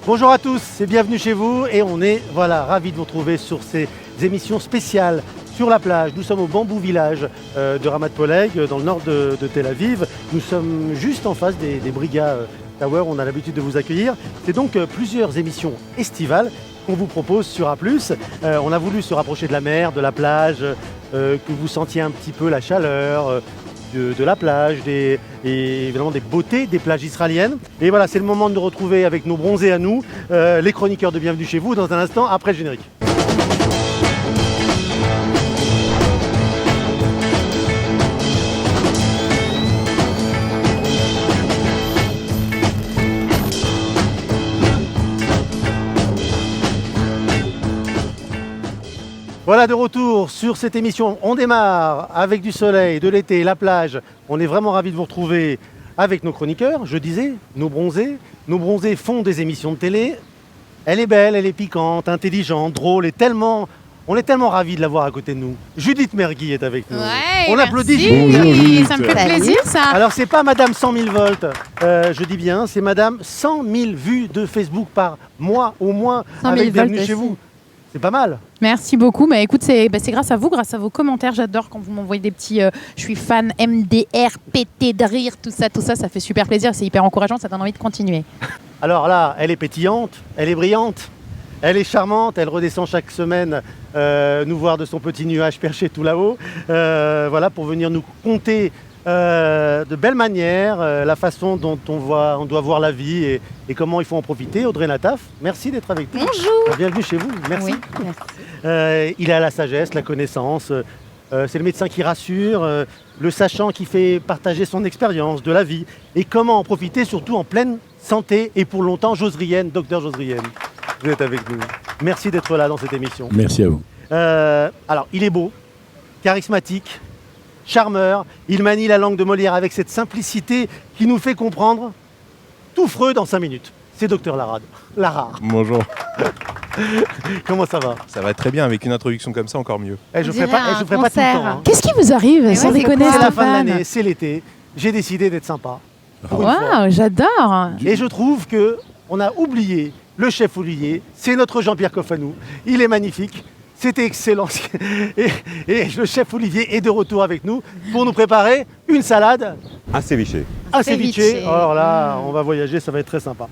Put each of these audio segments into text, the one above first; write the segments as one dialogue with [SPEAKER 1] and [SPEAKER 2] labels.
[SPEAKER 1] Bonjour à tous et bienvenue chez vous et on est ravis de vous retrouver sur ces émissions spéciales sur la plage. Nous sommes au Bambou Village de Ramat Poleg dans le nord de Tel Aviv. Nous sommes juste en face des Briga Tower, on a l'habitude de vous accueillir. C'est donc plusieurs émissions estivales qu'on vous propose sur A+. On a voulu se rapprocher de la mer, de la plage, que vous sentiez un petit peu la chaleur, de la plage et évidemment des beautés des plages israéliennes. Et voilà, c'est le moment de nous retrouver avec nos bronzés à nous, les chroniqueurs de Bienvenue chez vous, dans un instant après le générique. Voilà, de retour sur cette émission. On démarre avec du soleil, de l'été, la plage. On est vraiment ravis de vous retrouver avec nos chroniqueurs. Je disais, nos bronzés. Nos bronzés font des émissions de télé. Elle est belle, elle est piquante, intelligente, drôle et on est tellement ravis de l'avoir à côté de nous. Judith Mergui est avec nous.
[SPEAKER 2] Ouais,
[SPEAKER 1] on applaudit
[SPEAKER 2] Judith. Ça me fait plaisir, ça.
[SPEAKER 1] Alors, c'est pas Madame 100 000 volts, je dis bien, c'est Madame 100 000 vues de Facebook par mois au moins avec Bienvenue chez vous. C'est pas mal.
[SPEAKER 2] Merci beaucoup. Mais écoute, c'est grâce à vous, grâce à vos commentaires. J'adore quand vous m'envoyez des petits je suis fan, MDR, pété de rire, tout ça, ça fait super plaisir. C'est hyper encourageant, ça donne envie de continuer.
[SPEAKER 1] Alors là, elle est pétillante, elle est brillante, elle est charmante, elle redescend chaque semaine nous voir de son petit nuage perché tout là-haut. Voilà, pour venir nous conter de belle manière la façon dont on doit voir la vie et comment il faut en profiter. Audrey Nataf, merci d'être avec nous.
[SPEAKER 2] Bonjour.
[SPEAKER 1] Bienvenue chez vous, merci.
[SPEAKER 2] Oui, merci.
[SPEAKER 1] Il a la sagesse, la connaissance, c'est le médecin qui rassure, le sachant qui fait partager son expérience de la vie et comment en profiter surtout en pleine santé et pour longtemps. Josrienne, docteur Josrienne, vous êtes avec nous. Merci d'être là dans cette émission.
[SPEAKER 3] Merci à vous.
[SPEAKER 1] Alors, il est beau, charismatique, charmeur, il manie la langue de Molière avec cette simplicité qui nous fait comprendre tout Freud en 5 minutes. C'est Docteur Larard.
[SPEAKER 3] Bonjour.
[SPEAKER 1] Comment ça va?
[SPEAKER 3] Ça va très bien, avec une introduction comme ça, encore mieux.
[SPEAKER 1] Je ne ferai pas tout le temps. Hein.
[SPEAKER 2] Qu'est-ce qui vous arrive sans déconner,
[SPEAKER 1] C'est la fin de
[SPEAKER 2] Stéphane?
[SPEAKER 1] l'année, c'est l'été. J'ai décidé d'être sympa.
[SPEAKER 2] Waouh, j'adore.
[SPEAKER 1] Et je trouve qu'on a oublié le chef Olivier. C'est notre Jean-Pierre Coffanou. Il est magnifique. C'était excellent. Et le chef Olivier est de retour avec nous pour nous préparer une salade.
[SPEAKER 4] Un ceviche.
[SPEAKER 1] Un ceviche. Alors là, on va voyager, ça va être très sympa.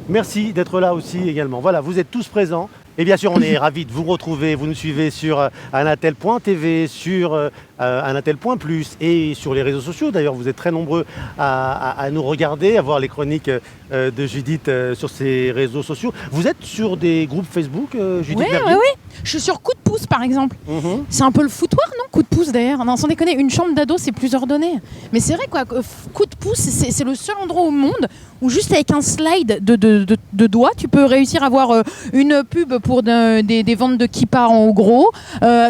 [SPEAKER 1] Merci d'être là aussi également. Voilà, vous êtes tous présents. Et bien sûr, on est ravis de vous retrouver. Vous nous suivez sur anatel.tv, sur anatel.plus et sur les réseaux sociaux. D'ailleurs, vous êtes très nombreux à nous regarder, à voir les chroniques de Judith sur ces réseaux sociaux. Vous êtes sur des groupes Facebook, Judith?
[SPEAKER 2] Oui. Je suis sur coup de pouce, par exemple. C'est un peu le foutoir, non? Coup de pouce, d'ailleurs. Non, sans déconner, une chambre d'ado, c'est plus ordonné. Mais c'est vrai, quoi. Coup de pouce, c'est le seul endroit au monde où juste avec un slide de doigts, tu peux réussir à avoir une pub pour des ventes de kippa en gros,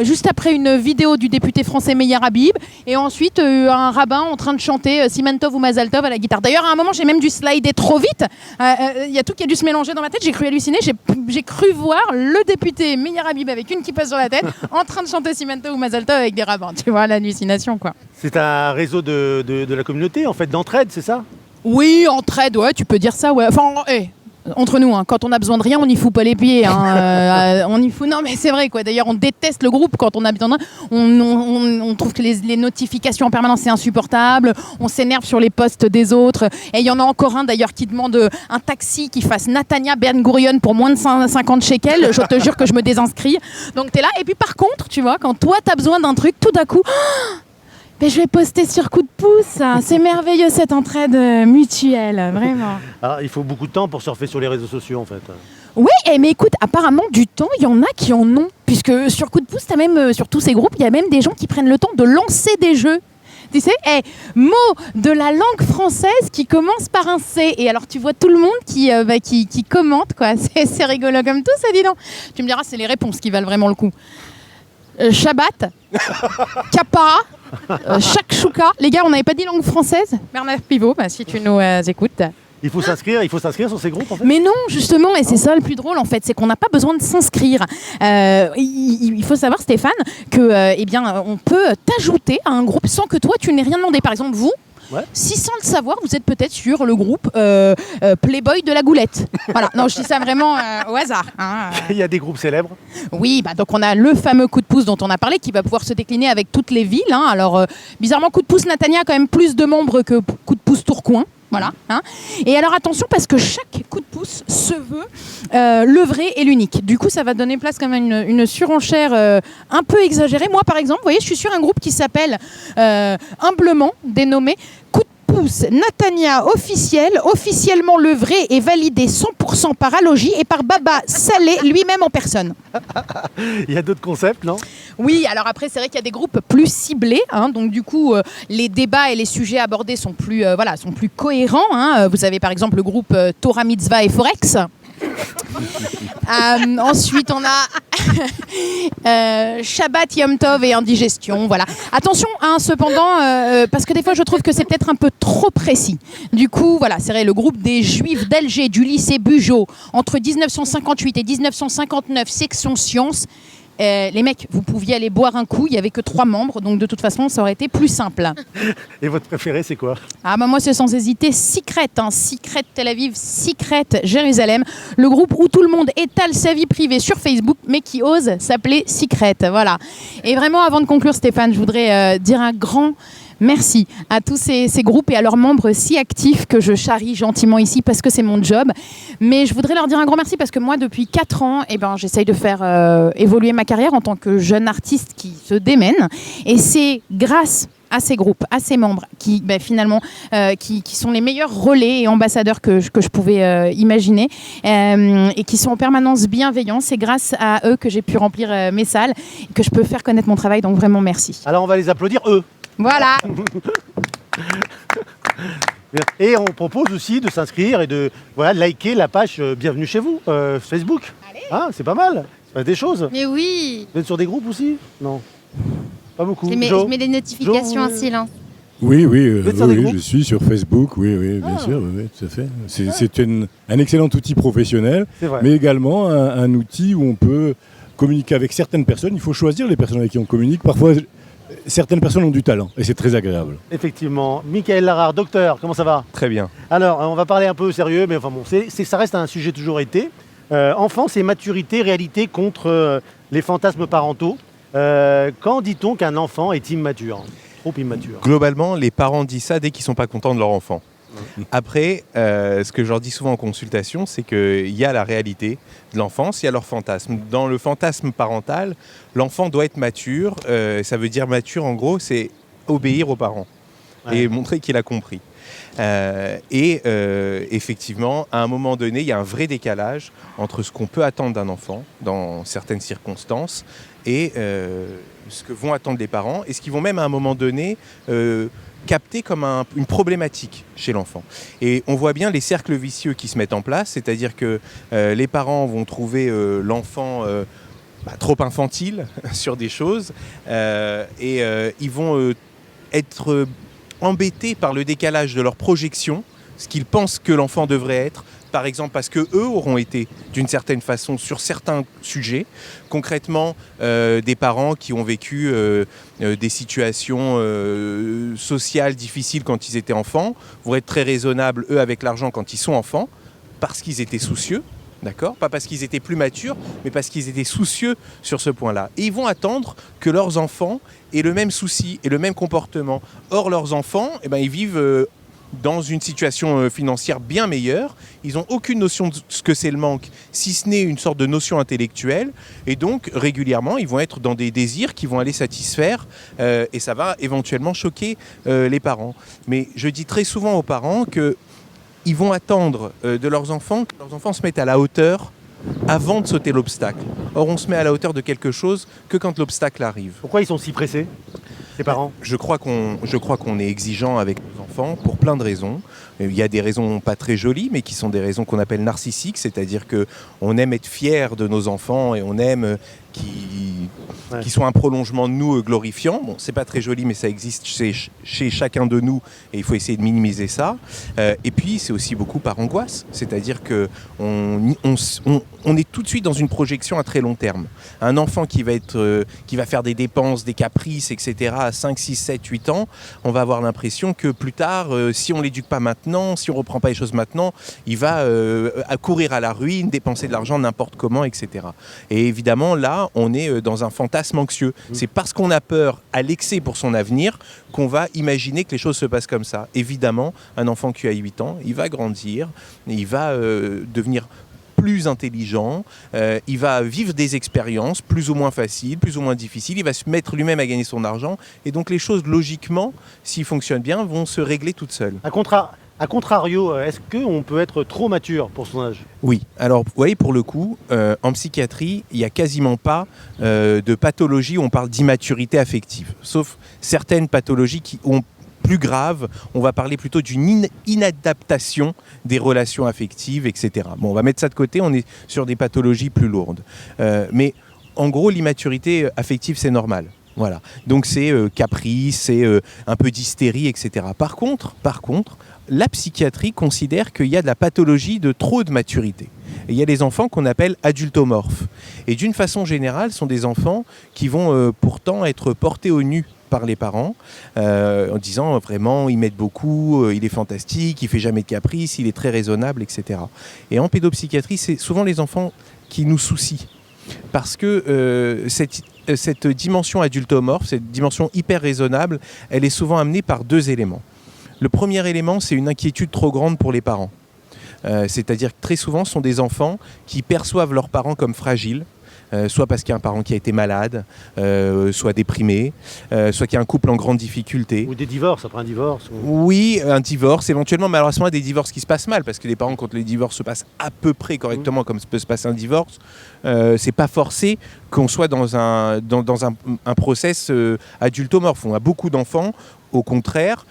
[SPEAKER 2] juste après une vidéo du député français Meyer Habib, et ensuite un rabbin en train de chanter Simentov ou Mazal Tov à la guitare. D'ailleurs, à un moment, j'ai même dû slider trop vite. Il y a tout qui a dû se mélanger dans ma tête. J'ai cru halluciner. J'ai cru voir le député Meyer Habib avec une kippa sur la tête en train de chanter Simentov ou Mazal Tov avec des rabbins. Tu vois, l'hallucination, quoi.
[SPEAKER 1] C'est un réseau de la communauté, en fait, d'entraide, c'est ça?
[SPEAKER 2] Oui, entraide, ouais, tu peux dire ça, ouais. Enfin, entre nous, hein, quand on a besoin de rien, on n'y fout pas les pieds. Hein, on y fout. Non, mais c'est vrai, quoi. D'ailleurs, on déteste le groupe quand on a besoin de rien. On trouve que les notifications en permanence, c'est insupportable. On s'énerve sur les posts des autres. Et il y en a encore un, d'ailleurs, qui demande un taxi qui fasse Natania Ben Gurion pour moins de 50 shekels. Je te jure que je me désinscris. Donc, t'es là. Et puis, par contre, tu vois, quand toi, t'as besoin d'un truc, tout d'un coup... Mais je vais poster sur coup de pouce. C'est merveilleux cette entraide mutuelle, vraiment.
[SPEAKER 1] Alors, il faut beaucoup de temps pour surfer sur les réseaux sociaux, en fait.
[SPEAKER 2] Oui, mais écoute, apparemment du temps, il y en a qui en ont. Puisque sur coup de pouce, t'as même, sur tous ces groupes, il y a même des gens qui prennent le temps de lancer des jeux. Tu sais, mot de la langue française qui commence par un C. Et alors tu vois tout le monde qui commente, quoi. C'est rigolo comme tout, ça, dis donc. Tu me diras, c'est les réponses qui valent vraiment le coup. Shabbat, Kappa, Shakshuka. Les gars, on n'avait pas dit langue française? Bernard Pivot, si tu nous écoutes.
[SPEAKER 1] Il faut s'inscrire sur ces groupes, en fait.
[SPEAKER 2] Mais non, justement, et c'est ça le plus drôle, en fait, c'est qu'on n'a pas besoin de s'inscrire. Il faut savoir, Stéphane, que, on peut t'ajouter à un groupe sans que toi, tu n'aies rien demandé. Par exemple, vous,
[SPEAKER 1] ouais.
[SPEAKER 2] Si sans le savoir, vous êtes peut-être sur le groupe Playboy de la Goulette. Voilà, non, je dis ça vraiment au hasard. Hein.
[SPEAKER 1] Il y a des groupes célèbres.
[SPEAKER 2] Oui, donc on a le fameux coup de pouce dont on a parlé qui va pouvoir se décliner avec toutes les villes. Hein. Alors, bizarrement, coup de pouce Natania a quand même plus de membres que coup de pouce Tourcoing. Voilà. Hein. Et alors attention parce que chaque coup de pouce se veut le vrai et l'unique. Du coup, ça va donner place quand même à une surenchère un peu exagérée. Moi, par exemple, vous voyez, je suis sur un groupe qui s'appelle humblement dénommé Coup de pouce Natania officiel, officiellement le vrai et validé 100% par Alogie et par Baba Salé lui-même en personne.
[SPEAKER 1] Il y a d'autres concepts, non?
[SPEAKER 2] Oui, alors après, c'est vrai qu'il y a des groupes plus ciblés, hein, donc du coup, les débats et les sujets abordés sont plus cohérents. Hein. Vous avez par exemple le groupe Torah Mitzvah et Forex. Ensuite, on a Shabbat, Yom Tov et indigestion. Voilà. Attention, hein, cependant, parce que des fois, je trouve que c'est peut-être un peu trop précis. Du coup, voilà, c'est vrai, le groupe des Juifs d'Alger du lycée Bugeaud entre 1958 et 1959, section sciences. Les mecs, vous pouviez aller boire un coup, il n'y avait que 3 membres, donc de toute façon, ça aurait été plus simple.
[SPEAKER 1] Et votre préféré, c'est quoi?
[SPEAKER 2] Moi, c'est sans hésiter Secret, Secret Tel Aviv, Secret Jérusalem, le groupe où tout le monde étale sa vie privée sur Facebook, mais qui ose s'appeler Secret, voilà. Et vraiment, avant de conclure, Stéphane, je voudrais dire un grand merci à tous ces groupes et à leurs membres si actifs que je charrie gentiment ici parce que c'est mon job. Mais je voudrais leur dire un grand merci parce que moi, depuis 4 ans, j'essaye de faire évoluer ma carrière en tant que jeune artiste qui se démène. Et c'est grâce à ces groupes, à ces membres qui finalement qui sont les meilleurs relais et ambassadeurs que je pouvais imaginer et qui sont en permanence bienveillants. C'est grâce à eux que j'ai pu remplir mes salles et que je peux faire connaître mon travail. Donc vraiment merci.
[SPEAKER 1] Alors on va les applaudir, eux.
[SPEAKER 2] Voilà.
[SPEAKER 1] Et on propose aussi de s'inscrire et de liker la page Bienvenue chez vous, Facebook. Ah, c'est pas mal. Ça fait des choses.
[SPEAKER 4] Mais oui.
[SPEAKER 1] Vous êtes sur des groupes aussi? Non. Pas beaucoup.
[SPEAKER 4] Je mets des notifications en silence.
[SPEAKER 5] Oui, je suis sur Facebook, oui, bien sûr, oui, tout à fait. C'est un excellent outil professionnel, mais également un outil où on peut communiquer avec certaines personnes. Il faut choisir les personnes avec qui on communique. Parfois, certaines personnes ont du talent et c'est très agréable.
[SPEAKER 1] Effectivement. Michael Larard, docteur, comment ça va?
[SPEAKER 3] Très bien.
[SPEAKER 1] Alors, on va parler un peu sérieux, mais enfin bon, ça reste un sujet toujours été. Enfance et maturité, réalité contre les fantasmes parentaux. Quand dit-on qu'un enfant est immature? Trop immature.
[SPEAKER 3] Globalement, les parents disent ça dès qu'ils ne sont pas contents de leur enfant. Après, ce que je leur dis souvent en consultation, c'est qu'il y a la réalité de l'enfance, il y a leur fantasme. Dans le fantasme parental, l'enfant doit être mature. Ça veut dire mature, en gros, c'est obéir aux parents. et montrer qu'il a compris. Effectivement, à un moment donné, il y a un vrai décalage entre ce qu'on peut attendre d'un enfant dans certaines circonstances et ce que vont attendre les parents et ce qu'ils vont même à un moment donné capter comme une problématique chez l'enfant. Et on voit bien les cercles vicieux qui se mettent en place, c'est-à-dire que les parents vont trouver l'enfant trop infantile sur des choses ils vont être embêtés par le décalage de leur projection, ce qu'ils pensent que l'enfant devrait être, par exemple parce qu'eux auront été d'une certaine façon sur certains sujets. Concrètement, des parents qui ont vécu des situations sociales difficiles quand ils étaient enfants vont être très raisonnables, eux, avec l'argent quand ils sont enfants, parce qu'ils étaient soucieux. D'accord ? Pas parce qu'ils étaient plus matures, mais parce qu'ils étaient soucieux sur ce point-là. Et ils vont attendre que leurs enfants aient le même souci et le même comportement. Or, leurs enfants, ils vivent dans une situation financière bien meilleure. Ils n'ont aucune notion de ce que c'est le manque, si ce n'est une sorte de notion intellectuelle. Et donc, régulièrement, ils vont être dans des désirs qui vont aller satisfaire et ça va éventuellement choquer les parents. Mais je dis très souvent aux parents qu'ils vont attendre de leurs enfants que leurs enfants se mettent à la hauteur avant de sauter l'obstacle. Or, on se met à la hauteur de quelque chose que quand l'obstacle arrive.
[SPEAKER 1] Pourquoi ils sont si pressés, les parents ?
[SPEAKER 3] Je crois qu'on est exigeant avec nos enfants pour plein de raisons. Il y a des raisons pas très jolies, mais qui sont des raisons qu'on appelle narcissiques, c'est-à-dire qu'on aime être fier de nos enfants et on aime qui sont un prolongement de nous glorifiant. Bon, c'est pas très joli, mais ça existe chez chacun de nous et il faut essayer de minimiser ça. Et puis, c'est aussi beaucoup par angoisse, c'est-à-dire qu'on est tout de suite dans une projection à très long terme. Un enfant qui va faire des dépenses, des caprices, etc. à 5, 6, 7, 8 ans, on va avoir l'impression que plus tard, si on ne l'éduque pas maintenant, si on ne reprend pas les choses maintenant, il va courir à la ruine, dépenser de l'argent n'importe comment, etc. Et évidemment, là, on est dans un fantasme anxieux. C'est parce qu'on a peur à l'excès pour son avenir qu'on va imaginer que les choses se passent comme ça. Évidemment, un enfant qui a 8 ans, il va grandir, il va devenir plus intelligent, il va vivre des expériences plus ou moins faciles, plus ou moins difficiles, il va se mettre lui-même à gagner son argent et donc les choses, logiquement, s'ils fonctionnent bien, vont se régler toutes seules.
[SPEAKER 1] A contrario, est-ce qu'on peut être trop mature pour son âge ?
[SPEAKER 3] Oui. Alors, vous voyez, pour le coup, en psychiatrie, il n'y a quasiment pas de pathologie où on parle d'immaturité affective. Sauf certaines pathologies qui ont plus grave, on va parler plutôt d'une inadaptation des relations affectives, etc. Bon, on va mettre ça de côté, on est sur des pathologies plus lourdes. Mais en gros, l'immaturité affective, c'est normal. Voilà. Donc c'est caprice, c'est un peu d'hystérie, etc. Par contre, la psychiatrie considère qu'il y a de la pathologie de trop de maturité. Et il y a des enfants qu'on appelle adultomorphes. Et d'une façon générale, ce sont des enfants qui vont pourtant être portés au nu par les parents, en disant vraiment il m'aide beaucoup, il est fantastique, il fait jamais de caprice, il est très raisonnable, etc. Et en pédopsychiatrie, c'est souvent les enfants qui nous soucient. Parce que cette dimension adultomorphe, cette dimension hyper raisonnable, elle est souvent amenée par deux éléments. Le premier élément, c'est une inquiétude trop grande pour les parents. C'est-à-dire que très souvent, ce sont des enfants qui perçoivent leurs parents comme fragiles, soit parce qu'il y a un parent qui a été malade, soit déprimé, soit qu'il y a un couple en grande difficulté.
[SPEAKER 1] Ou des divorces, après un divorce.
[SPEAKER 3] Oui, un divorce éventuellement, mais alors à ce moment-là, des divorces qui se passent mal, parce que les parents, quand les divorces se passent à peu près correctement, comme peut se passer un divorce, c'est pas forcé qu'on soit dans un process adultomorphe. On a beaucoup d'enfants, au contraire,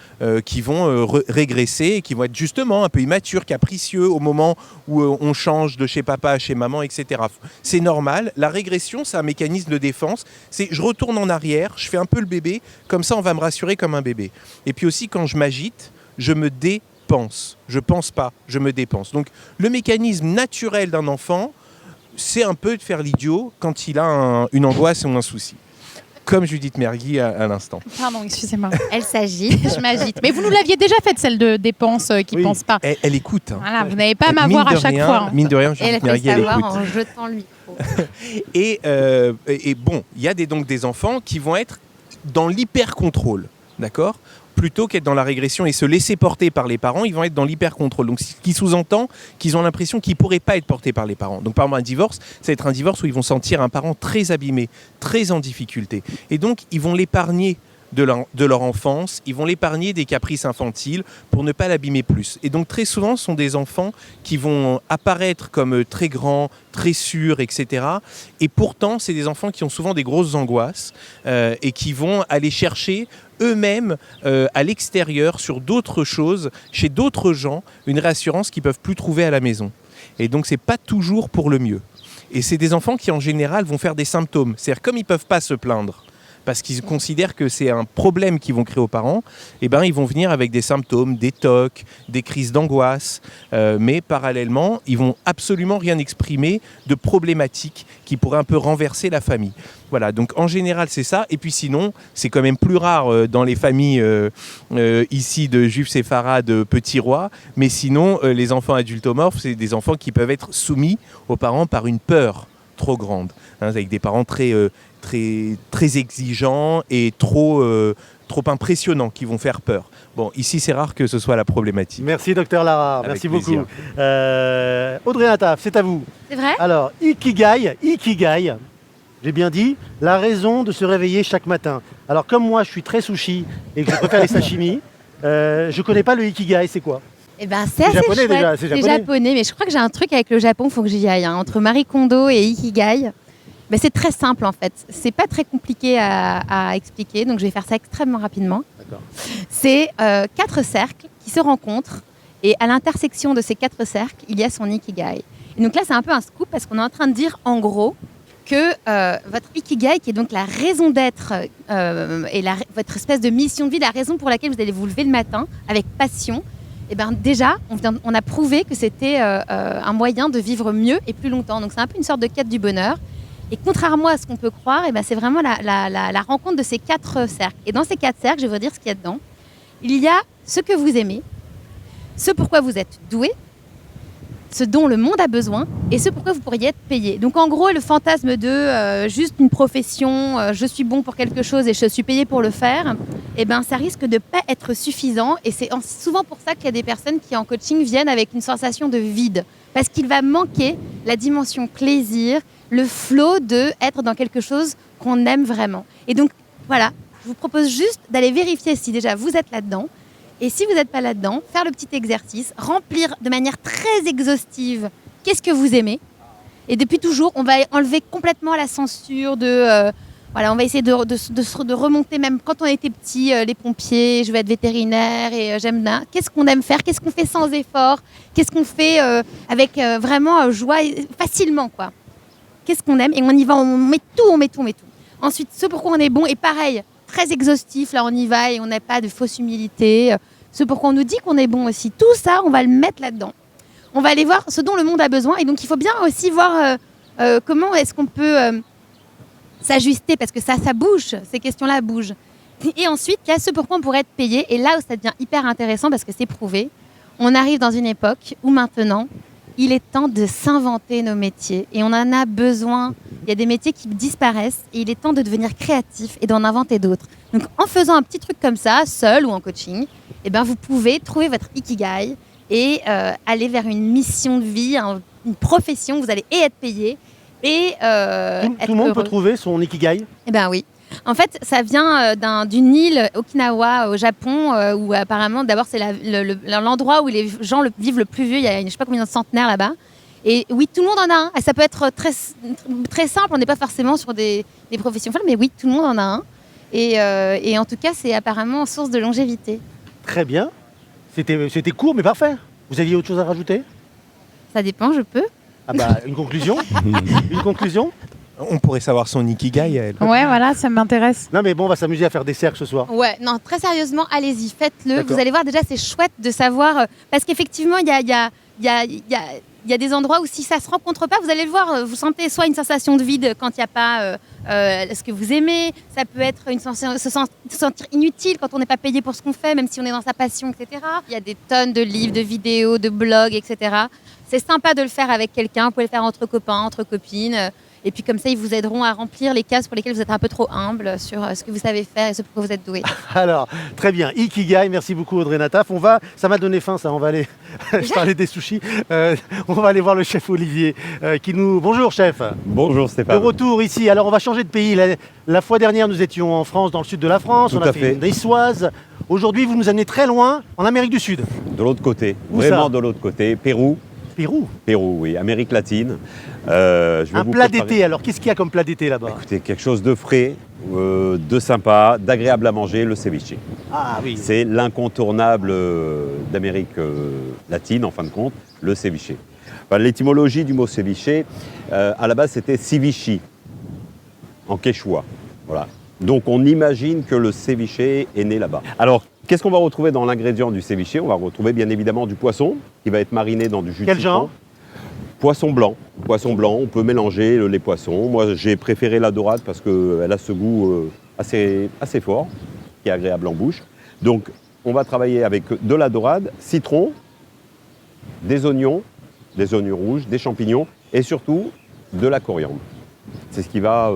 [SPEAKER 3] qui vont régresser, qui vont être justement un peu immatures, capricieux au moment où on change de chez papa à chez maman, etc. C'est normal. La régression, c'est un mécanisme de défense. C'est je retourne en arrière, je fais un peu le bébé, comme ça on va me rassurer comme un bébé. Et puis aussi, quand je m'agite, je me dépense. Je pense pas, je me dépense. Donc le mécanisme naturel d'un enfant, c'est un peu de faire l'idiot quand il a une angoisse ou un souci. Comme Judith Mergui à l'instant.
[SPEAKER 2] Pardon, excusez-moi.
[SPEAKER 4] Elle s'agite.
[SPEAKER 2] Je m'agite. Mais vous nous l'aviez déjà faite, celle de dépenses qui ne pense pas.
[SPEAKER 3] Elle écoute. Hein.
[SPEAKER 2] Voilà, vous n'avez pas à m'avoir à chaque fois. Hein.
[SPEAKER 3] Mine de rien, Judith Mergui, elle écoute.
[SPEAKER 4] Elle fait savoir en jetant le micro.
[SPEAKER 3] et bon, il y a donc des enfants qui vont être dans l'hyper-contrôle, d'accord ? Plutôt qu'être dans la régression et se laisser porter par les parents, ils vont être dans l'hyper-contrôle. Donc, ce qui sous-entend qu'ils ont l'impression qu'ils ne pourraient pas être portés par les parents. Donc, par exemple, un divorce, ça va être un divorce où ils vont sentir un parent très abîmé, très en difficulté. Et donc, ils vont l'épargner de leur enfance, ils vont l'épargner des caprices infantiles pour ne pas l'abîmer plus. Et donc très souvent, ce sont des enfants qui vont apparaître comme très grands, très sûrs, etc. Et pourtant, c'est des enfants qui ont souvent des grosses angoisses et qui vont aller chercher eux-mêmes à l'extérieur, sur d'autres choses, chez d'autres gens, une réassurance qu'ils ne peuvent plus trouver à la maison. Et donc, ce n'est pas toujours pour le mieux. Et c'est des enfants qui, en général, vont faire des symptômes. C'est-à-dire, comme ils ne peuvent pas se plaindre, parce qu'ils considèrent que c'est un problème qu'ils vont créer aux parents, eh ben, ils vont venir avec des symptômes, des tocs, des crises d'angoisse, mais parallèlement, ils vont absolument rien exprimer de problématique qui pourrait un peu renverser la famille. Voilà, donc en général, c'est ça. Et puis sinon, c'est quand même plus rare dans les familles ici de juifs séfarades petits rois, mais sinon, les enfants adultomorphes, c'est des enfants qui peuvent être soumis aux parents par une peur trop grande, hein, avec des parents très exigeants et trop impressionnants qui vont faire peur. Bon, ici, c'est rare que ce soit la problématique.
[SPEAKER 1] Merci, docteur Lara.
[SPEAKER 3] Avec
[SPEAKER 1] Merci
[SPEAKER 3] plaisir.
[SPEAKER 1] beaucoup. Audrey Nataf, c'est à vous.
[SPEAKER 4] C'est vrai?
[SPEAKER 1] Alors, Ikigai, j'ai bien dit, la raison de se réveiller chaque matin. Alors, comme moi, je suis très sushi et que je préfère les sashimi, je connais pas le Ikigai, c'est quoi?
[SPEAKER 4] Eh ben, c'est assez
[SPEAKER 1] japonais,
[SPEAKER 4] chouette.
[SPEAKER 1] déjà, c'est japonais.
[SPEAKER 4] Mais je crois que j'ai un truc avec le Japon, il faut que j'y aille. Entre Marie Kondo et Ikigai, ben, c'est très simple en fait. C'est pas très compliqué à expliquer, donc je vais faire ça extrêmement rapidement.
[SPEAKER 1] D'accord.
[SPEAKER 4] C'est 4 cercles qui se rencontrent et à l'intersection de ces 4 cercles, il y a son Ikigai. Et donc là, c'est un peu un scoop parce qu'on est en train de dire en gros que votre Ikigai, qui est donc la raison d'être et votre espèce de mission de vie, la raison pour laquelle vous allez vous lever le matin avec passion, et ben déjà, on a prouvé que c'était un moyen de vivre mieux et plus longtemps. Donc c'est un peu une sorte de quête du bonheur. Et contrairement à ce qu'on peut croire, et ben c'est vraiment la rencontre de ces 4 cercles. Et dans ces 4 cercles, je vais vous dire ce qu'il y a dedans. Il y a ce que vous aimez, ce pourquoi vous êtes doué, ce dont le monde a besoin et ce pourquoi vous pourriez être payé. Donc en gros, le fantasme de juste une profession, je suis bon pour quelque chose et je suis payé pour le faire, eh ben, ça risque de ne pas être suffisant. Et c'est souvent pour ça qu'il y a des personnes qui en coaching viennent avec une sensation de vide. Parce qu'il va manquer la dimension plaisir, le flow de être dans quelque chose qu'on aime vraiment. Et donc voilà, je vous propose juste d'aller vérifier si déjà vous êtes là-dedans. Et si vous n'êtes pas là-dedans, faire le petit exercice, remplir de manière très exhaustive qu'est-ce que vous aimez. Et depuis toujours, on va enlever complètement la censure de... on va essayer de remonter, même quand on était petit, les pompiers, je vais être vétérinaire et j'aime bien. Qu'est-ce qu'on aime faire? Qu'est-ce qu'on fait sans effort? Qu'est-ce qu'on fait avec vraiment joie, facilement, quoi? Qu'est-ce qu'on aime? Et on y va, on met tout. Ensuite, ce pourquoi on est bon, et pareil, très exhaustif, là on y va et on n'a pas de fausse humilité. Ce pourquoi on nous dit qu'on est bon aussi. Tout ça, on va le mettre là-dedans. On va aller voir ce dont le monde a besoin. Et donc, il faut bien aussi voir comment est-ce qu'on peut s'ajuster, parce que ça bouge, ces questions-là bougent. Et ensuite, il y a ce pourquoi on pourrait être payé. Et là où ça devient hyper intéressant, parce que c'est prouvé, on arrive dans une époque où maintenant, il est temps de s'inventer nos métiers. Et on en a besoin. Il y a des métiers qui disparaissent et il est temps de devenir créatif et d'en inventer d'autres. Donc, en faisant un petit truc comme ça, seul ou en coaching, eh ben, vous pouvez trouver votre Ikigai et aller vers une mission de vie, une profession. Vous allez être payé et
[SPEAKER 1] tout le monde peut trouver son Ikigai?
[SPEAKER 4] Eh bien oui. En fait, ça vient d'une île, Okinawa, au Japon, où apparemment, d'abord, c'est l'endroit où les gens vivent le plus vieux. Il y a je ne sais pas combien de centenaires là-bas. Et oui, tout le monde en a un. Et ça peut être très, très simple. On n'est pas forcément sur des professions folles, mais oui, tout le monde en a un. Et en tout cas, c'est apparemment source de longévité.
[SPEAKER 1] Très bien. C'était court, mais parfait. Vous aviez autre chose à rajouter?
[SPEAKER 4] Ça dépend, je peux.
[SPEAKER 1] Ah bah, une conclusion? Une conclusion?
[SPEAKER 3] On pourrait savoir son Ikigai à elle.
[SPEAKER 2] Ouais, voilà, ça m'intéresse.
[SPEAKER 1] Non mais bon, on va s'améuser à faire des cercles ce soir.
[SPEAKER 4] Ouais, non, très sérieusement, allez-y, faites-le.
[SPEAKER 1] D'accord.
[SPEAKER 4] Vous allez voir, déjà, c'est chouette de savoir... parce qu'effectivement, il y a des endroits où si ça ne se rencontre pas, vous allez le voir, vous sentez soit une sensation de vide quand il n'y a pas ce que vous aimez, ça peut être une sensation se sentir inutile quand on n'est pas payé pour ce qu'on fait, même si on est dans sa passion, etc. Il y a des tonnes de livres, de vidéos, de blogs, etc. C'est sympa de le faire avec quelqu'un, vous pouvez le faire entre copains, entre copines. Et puis comme ça, ils vous aideront à remplir les cases pour lesquelles vous êtes un peu trop humble sur ce que vous savez faire et ce pour quoi vous êtes doué.
[SPEAKER 1] Alors, très bien. Ikigai, merci beaucoup Audrey Nataf. Ça m'a donné faim ça, on va aller, je parlais des sushis. On va aller voir le chef Olivier Bonjour chef.
[SPEAKER 6] Bonjour Stéphane.
[SPEAKER 1] De retour ici. Alors on va changer de pays. La fois dernière, nous étions en France, dans le sud de la France.
[SPEAKER 6] Tout
[SPEAKER 1] on a
[SPEAKER 6] à
[SPEAKER 1] fait
[SPEAKER 6] fait.
[SPEAKER 1] une niçoise. Aujourd'hui, vous nous amenez très loin, en Amérique du Sud.
[SPEAKER 6] De l'autre côté,
[SPEAKER 1] Où
[SPEAKER 6] vraiment
[SPEAKER 1] ça
[SPEAKER 6] de l'autre côté, Pérou.
[SPEAKER 1] Pérou.
[SPEAKER 6] Pérou, oui, Amérique latine. Je vais
[SPEAKER 1] Un
[SPEAKER 6] vous
[SPEAKER 1] plat
[SPEAKER 6] préparer-
[SPEAKER 1] d'été. Alors, qu'est-ce qu'il y a comme plat d'été là-bas?
[SPEAKER 6] Écoutez, quelque chose de frais, de sympa, d'agréable à manger, le ceviche.
[SPEAKER 1] Ah oui.
[SPEAKER 6] C'est l'incontournable d'Amérique latine, en fin de compte, le ceviche. Enfin, l'étymologie du mot ceviche, à la base, c'était civichi, en quechua. Voilà. Donc, on imagine que le ceviche est né là-bas. Alors, qu'est-ce qu'on va retrouver dans l'ingrédient du ceviche? On va retrouver bien évidemment du poisson, qui va être mariné dans du jus de
[SPEAKER 1] Quel
[SPEAKER 6] citron.
[SPEAKER 1] genre?
[SPEAKER 6] Poisson blanc. Poisson blanc, on peut mélanger les poissons. Moi, j'ai préféré la dorade parce qu'elle a ce goût assez fort, qui est agréable en bouche. Donc, on va travailler avec de la dorade, citron, des oignons rouges, des champignons et surtout de la coriandre. C'est ce qui va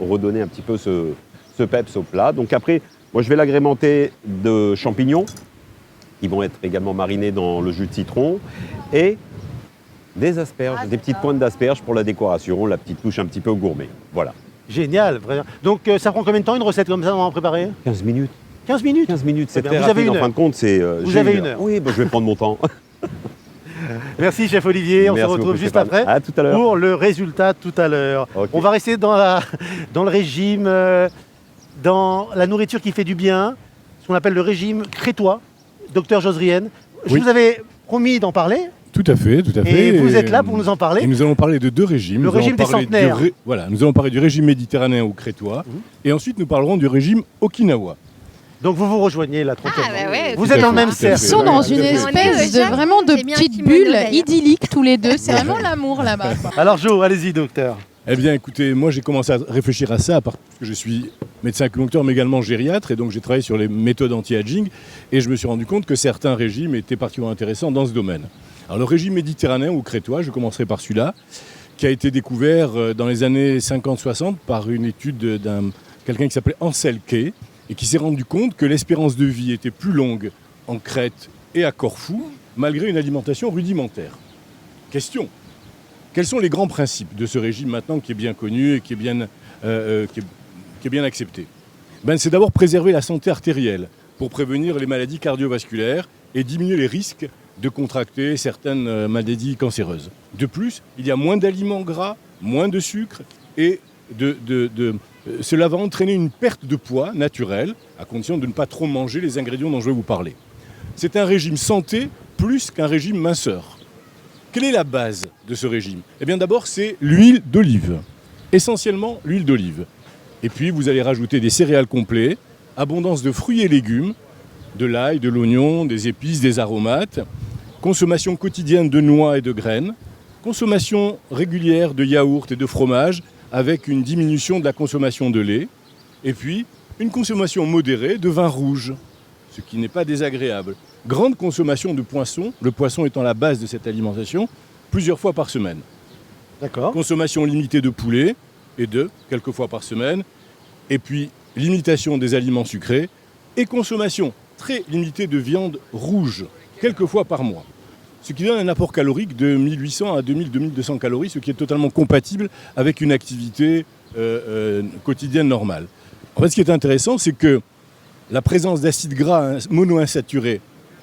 [SPEAKER 6] redonner un petit peu ce peps au plat. Donc après, moi, je vais l'agrémenter de champignons. Ils vont être également marinés dans le jus de citron et des asperges, des petites pointes d'asperges pour la décoration, la petite touche un petit peu gourmet. Voilà.
[SPEAKER 1] Génial, vraiment. Donc ça prend combien de temps une recette comme ça, on va en préparer?
[SPEAKER 6] 15 minutes.
[SPEAKER 1] 15 minutes
[SPEAKER 6] 15 minutes, c'est
[SPEAKER 1] Très
[SPEAKER 6] très
[SPEAKER 1] bien. Vous avez
[SPEAKER 6] rapide.
[SPEAKER 1] une
[SPEAKER 6] En fin de compte, c'est...
[SPEAKER 1] Vous
[SPEAKER 6] j'ai
[SPEAKER 1] avez une heure.
[SPEAKER 6] Oui, je vais prendre mon temps.
[SPEAKER 1] Merci chef Olivier, on se
[SPEAKER 6] Merci
[SPEAKER 1] retrouve
[SPEAKER 6] beaucoup,
[SPEAKER 1] juste
[SPEAKER 6] Stéphane.
[SPEAKER 1] après
[SPEAKER 6] À tout à l'heure.
[SPEAKER 1] pour le résultat tout à l'heure.
[SPEAKER 6] Ok.
[SPEAKER 1] On va rester dans le régime, dans la nourriture qui fait du bien, ce qu'on appelle le régime crétois, docteur Josrienne. Je
[SPEAKER 5] Oui.
[SPEAKER 1] vous avais promis d'en parler
[SPEAKER 5] Tout à fait, tout à fait.
[SPEAKER 1] et vous êtes là pour nous en
[SPEAKER 5] Et
[SPEAKER 1] parler.
[SPEAKER 5] nous allons parler de deux régimes.
[SPEAKER 1] Le
[SPEAKER 5] Nous allons
[SPEAKER 1] régime des
[SPEAKER 5] parler
[SPEAKER 1] centenaires.
[SPEAKER 5] voilà, nous allons parler du régime méditerranéen ou crétois. Et ensuite, nous parlerons du régime okinawa.
[SPEAKER 1] Donc vous vous rejoignez là tranquillement.
[SPEAKER 4] Ah, bah ouais,
[SPEAKER 1] Vous
[SPEAKER 5] tout
[SPEAKER 1] êtes
[SPEAKER 5] à
[SPEAKER 1] dans le
[SPEAKER 5] fait,
[SPEAKER 1] même
[SPEAKER 5] tout à
[SPEAKER 1] cercle.
[SPEAKER 5] fait.
[SPEAKER 2] Ils sont dans
[SPEAKER 5] Ouais,
[SPEAKER 2] une
[SPEAKER 5] tout à fait.
[SPEAKER 2] espèce de
[SPEAKER 4] Jacques,
[SPEAKER 2] vraiment de
[SPEAKER 4] j'ai mis un
[SPEAKER 2] petites
[SPEAKER 4] kimono
[SPEAKER 2] bulles
[SPEAKER 4] d'ailleurs.
[SPEAKER 2] idylliques tous les deux. C'est vraiment l'amour là-bas. quoi.
[SPEAKER 1] Alors Jo, allez-y docteur.
[SPEAKER 5] Eh bien, écoutez, moi j'ai commencé à réfléchir à ça parce que je suis médecin acupuncteur, mais également gériatre, et donc j'ai travaillé sur les méthodes anti-aging, et je me suis rendu compte que certains régimes étaient particulièrement intéressants dans ce domaine. Alors le régime méditerranéen ou crétois, je commencerai par celui-là, qui a été découvert dans les années 50-60 par une étude d'un quelqu'un qui s'appelait Ansel Keys, et qui s'est rendu compte que l'espérance de vie était plus longue en Crète et à Corfou, malgré une alimentation rudimentaire. Question. Quels sont les grands principes de ce régime maintenant qui est bien connu et qui est bien accepté? C'est d'abord préserver la santé artérielle pour prévenir les maladies cardiovasculaires et diminuer les risques de contracter certaines maladies cancéreuses. De plus, il y a moins d'aliments gras, moins de sucre et cela va entraîner une perte de poids naturelle à condition de ne pas trop manger les ingrédients dont je vais vous parler. C'est un régime santé plus qu'un régime minceur. Quelle est la base de ce régime? Eh bien d'abord, c'est l'huile d'olive. Essentiellement l'huile d'olive. Et puis vous allez rajouter des céréales complets, abondance de fruits et légumes, de l'ail, de l'oignon, des épices, des aromates, consommation quotidienne de noix et de graines, consommation régulière de yaourt et de fromage avec une diminution de la consommation de lait, et puis une consommation modérée de vin rouge, ce qui n'est pas désagréable. Grande consommation de poisson, le poisson étant la base de cette alimentation, plusieurs fois par semaine.
[SPEAKER 1] D'accord.
[SPEAKER 5] Consommation limitée de poulet et d'œufs, quelques fois par semaine, et puis limitation des aliments sucrés, et consommation très limitée de viande rouge, quelques fois par mois. Ce qui donne un apport calorique de 1800 à 2000-2200 calories, ce qui est totalement compatible avec une activité quotidienne normale. En fait, ce qui est intéressant, c'est que la présence d'acides gras monoinsaturés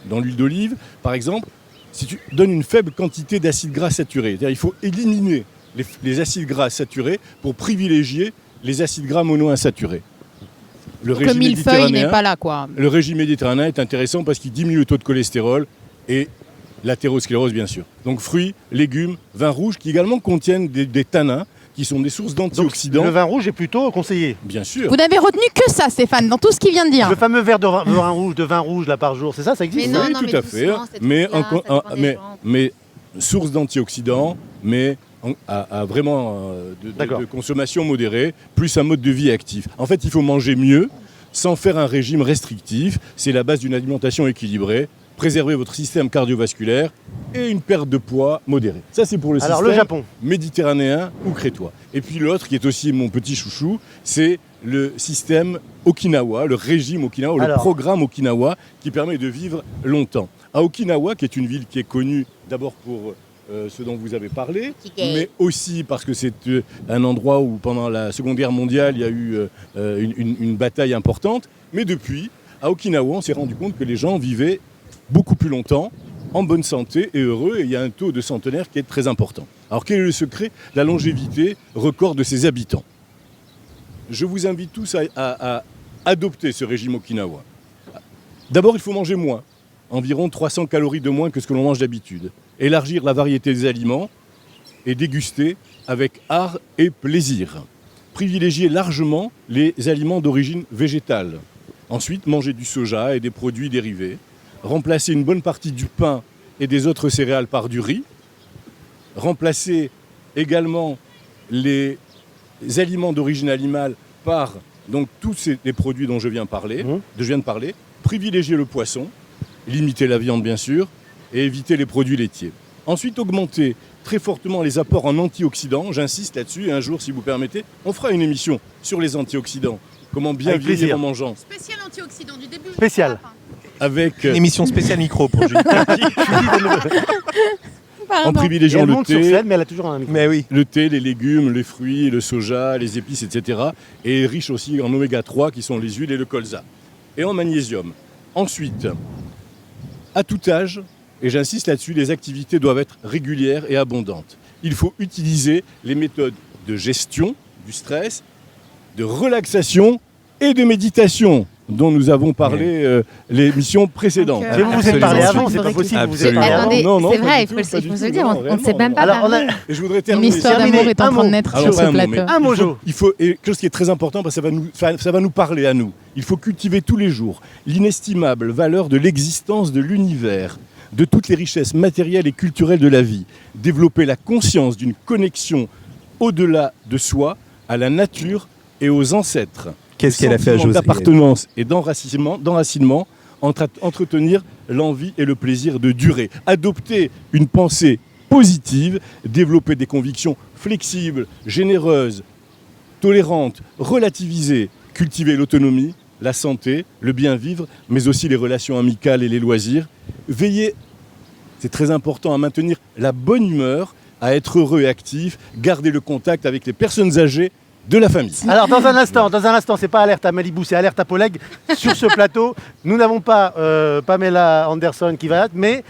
[SPEAKER 5] dans l'huile d'olive, par exemple, si tu donnes une faible quantité d'acides gras saturés, c'est-à-dire il faut éliminer les acides gras saturés pour privilégier les acides gras monoinsaturés. Le
[SPEAKER 2] Le millefeuille n'est pas là, quoi.
[SPEAKER 5] Le régime méditerranéen est intéressant parce qu'il diminue le taux de cholestérol et l'athérosclérose, bien sûr. Donc fruits, légumes, vins rouges qui également contiennent des tanins qui sont des sources
[SPEAKER 1] Donc
[SPEAKER 5] d'antioxydants.
[SPEAKER 1] le vin rouge est plutôt conseillé.
[SPEAKER 5] Bien sûr.
[SPEAKER 2] Vous n'avez retenu que ça, Stéphane, dans tout ce qu'il vient de dire.
[SPEAKER 1] Le fameux verre de vin rouge là par jour, c'est ça existe?
[SPEAKER 4] Mais non,
[SPEAKER 5] Oui,
[SPEAKER 4] non,
[SPEAKER 5] tout
[SPEAKER 4] mais
[SPEAKER 5] à fait.
[SPEAKER 4] doucement, c'est
[SPEAKER 5] Mais,
[SPEAKER 4] trop bien, ça dépend des gens.
[SPEAKER 5] mais source d'antioxydants, mais à vraiment
[SPEAKER 1] D'accord.
[SPEAKER 5] de consommation modérée, plus un mode de vie actif. En fait, il faut manger mieux sans faire un régime restrictif. C'est la base d'une alimentation équilibrée. Préserver votre système cardiovasculaire et une perte de poids modérée. Ça, c'est pour le système
[SPEAKER 1] le Japon.
[SPEAKER 5] méditerranéen ou crétois. Et puis l'autre, qui est aussi mon petit chouchou, c'est le système Okinawa, le régime Okinawa, le programme Okinawa, qui permet de vivre longtemps. À Okinawa, qui est une ville qui est connue d'abord pour ce dont vous avez parlé, mais aussi parce que c'est un endroit où, pendant la Seconde Guerre mondiale, il y a eu une bataille importante. Mais depuis, à Okinawa, on s'est rendu compte que les gens vivaient beaucoup plus longtemps, en bonne santé et heureux, et il y a un taux de centenaires qui est très important. Alors quel est le secret de la longévité record de ses habitants? Je vous invite tous à adopter ce régime Okinawa. D'abord, il faut manger moins, environ 300 calories de moins que ce que l'on mange d'habitude. Élargir la variété des aliments et déguster avec art et plaisir. Privilégier largement les aliments d'origine végétale. Ensuite, manger du soja et des produits dérivés. Remplacer une bonne partie du pain et des autres céréales par du riz. Remplacer également les aliments d'origine animale par donc, tous les produits dont je viens de parler. Privilégier le poisson, limiter la viande bien sûr, et éviter les produits laitiers. Ensuite, augmenter très fortement les apports en antioxydants. J'insiste là-dessus, et un jour, si vous permettez, on fera une émission sur les antioxydants. Comment bien vieillir en mangeant.
[SPEAKER 2] Spécial antioxydant du début.
[SPEAKER 1] Spécial.
[SPEAKER 5] Avec
[SPEAKER 3] une émission spéciale micro pour Julie.
[SPEAKER 5] En privilégiant le thé,
[SPEAKER 1] sur scène, mais elle a toujours un micro.
[SPEAKER 3] Mais oui.
[SPEAKER 5] Le thé, les légumes, les fruits, le soja, les épices, etc. Et riche aussi en oméga 3 qui sont les huiles et le colza. Et en magnésium. Ensuite, à tout âge, et j'insiste là-dessus, les activités doivent être régulières et abondantes. Il faut utiliser les méthodes de gestion du stress, de relaxation et de méditation dont nous avons parlé l'émission précédente.
[SPEAKER 1] Mais vous êtes parlé avant, c'est pas possible. Vous êtes parlé avant.
[SPEAKER 4] Attendez,
[SPEAKER 5] Non,
[SPEAKER 4] c'est vrai,
[SPEAKER 5] pas du tout,
[SPEAKER 4] il faut se le dire, on ne sait même pas
[SPEAKER 1] Alors,
[SPEAKER 4] parler.
[SPEAKER 5] Et je voudrais
[SPEAKER 2] Une
[SPEAKER 5] terminer.
[SPEAKER 2] histoire d'amour est en train de naître sur ce plateau.
[SPEAKER 1] Un mot, Jo.
[SPEAKER 5] Il faut, et chose qui est très important parce que ça va nous parler à nous. Il faut cultiver tous les jours l'inestimable valeur de l'existence de l'univers, de toutes les richesses matérielles et culturelles de la vie. Développer la conscience d'une connexion au-delà de soi, à la nature et aux ancêtres.
[SPEAKER 3] Qu'est-ce qu'elle a fait à José?
[SPEAKER 5] D'appartenance et d'enracinement, entretenir l'envie et le plaisir de durer. Adopter une pensée positive, développer des convictions flexibles, généreuses, tolérantes, relativiser, cultiver l'autonomie, la santé, le bien-vivre, mais aussi les relations amicales et les loisirs. Veiller, c'est très important, à maintenir la bonne humeur, à être heureux et actif, garder le contact avec les personnes âgées de la famille.
[SPEAKER 1] Alors dans un instant, c'est pas alerte à Malibu, c'est alerte à Poleg. Sur ce plateau, nous n'avons pas Pamela Anderson qui va être, mais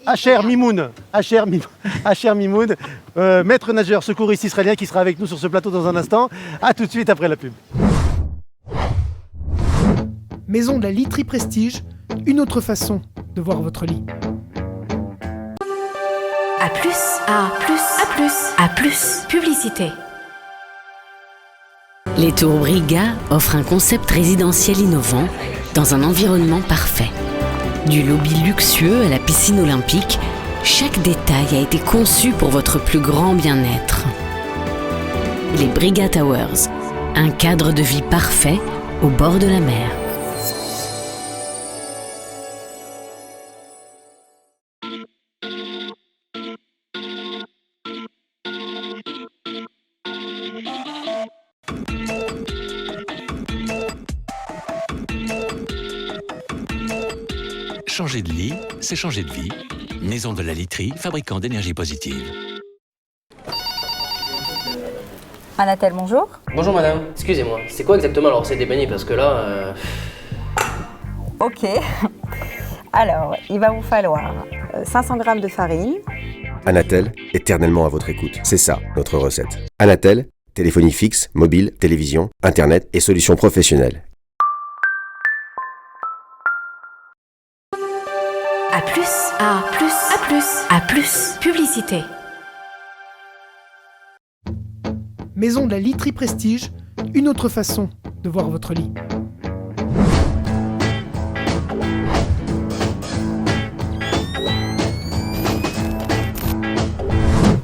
[SPEAKER 1] Asher Mimoun, maître nageur secouriste israélien qui sera avec nous sur ce plateau dans un instant. A tout de suite après la pub.
[SPEAKER 7] Maison de la literie Prestige, une autre façon de voir votre lit.
[SPEAKER 8] A plus, A plus, A plus, A plus, publicité. Les Tours Briga offrent un concept résidentiel innovant dans un environnement parfait. Du lobby luxueux à la piscine olympique, chaque détail a été conçu pour votre plus grand bien-être. Les Briga Towers, un cadre de vie parfait au bord de la mer.
[SPEAKER 9] Changer de lit, c'est changer de vie. Maison de la literie, fabricant d'énergie positive.
[SPEAKER 10] Anatel, bonjour.
[SPEAKER 11] Bonjour madame, excusez-moi, c'est quoi exactement alors c'est des beignets parce que là...
[SPEAKER 10] Ok, alors il va vous falloir 500 g de farine.
[SPEAKER 12] Anatel, éternellement à votre écoute. C'est ça, notre recette. Anatel, téléphonie fixe, mobile, télévision, internet et solutions professionnelles.
[SPEAKER 8] A plus, A plus, A plus, A plus, publicité.
[SPEAKER 7] Maison de la literie Prestige, une autre façon de voir votre lit.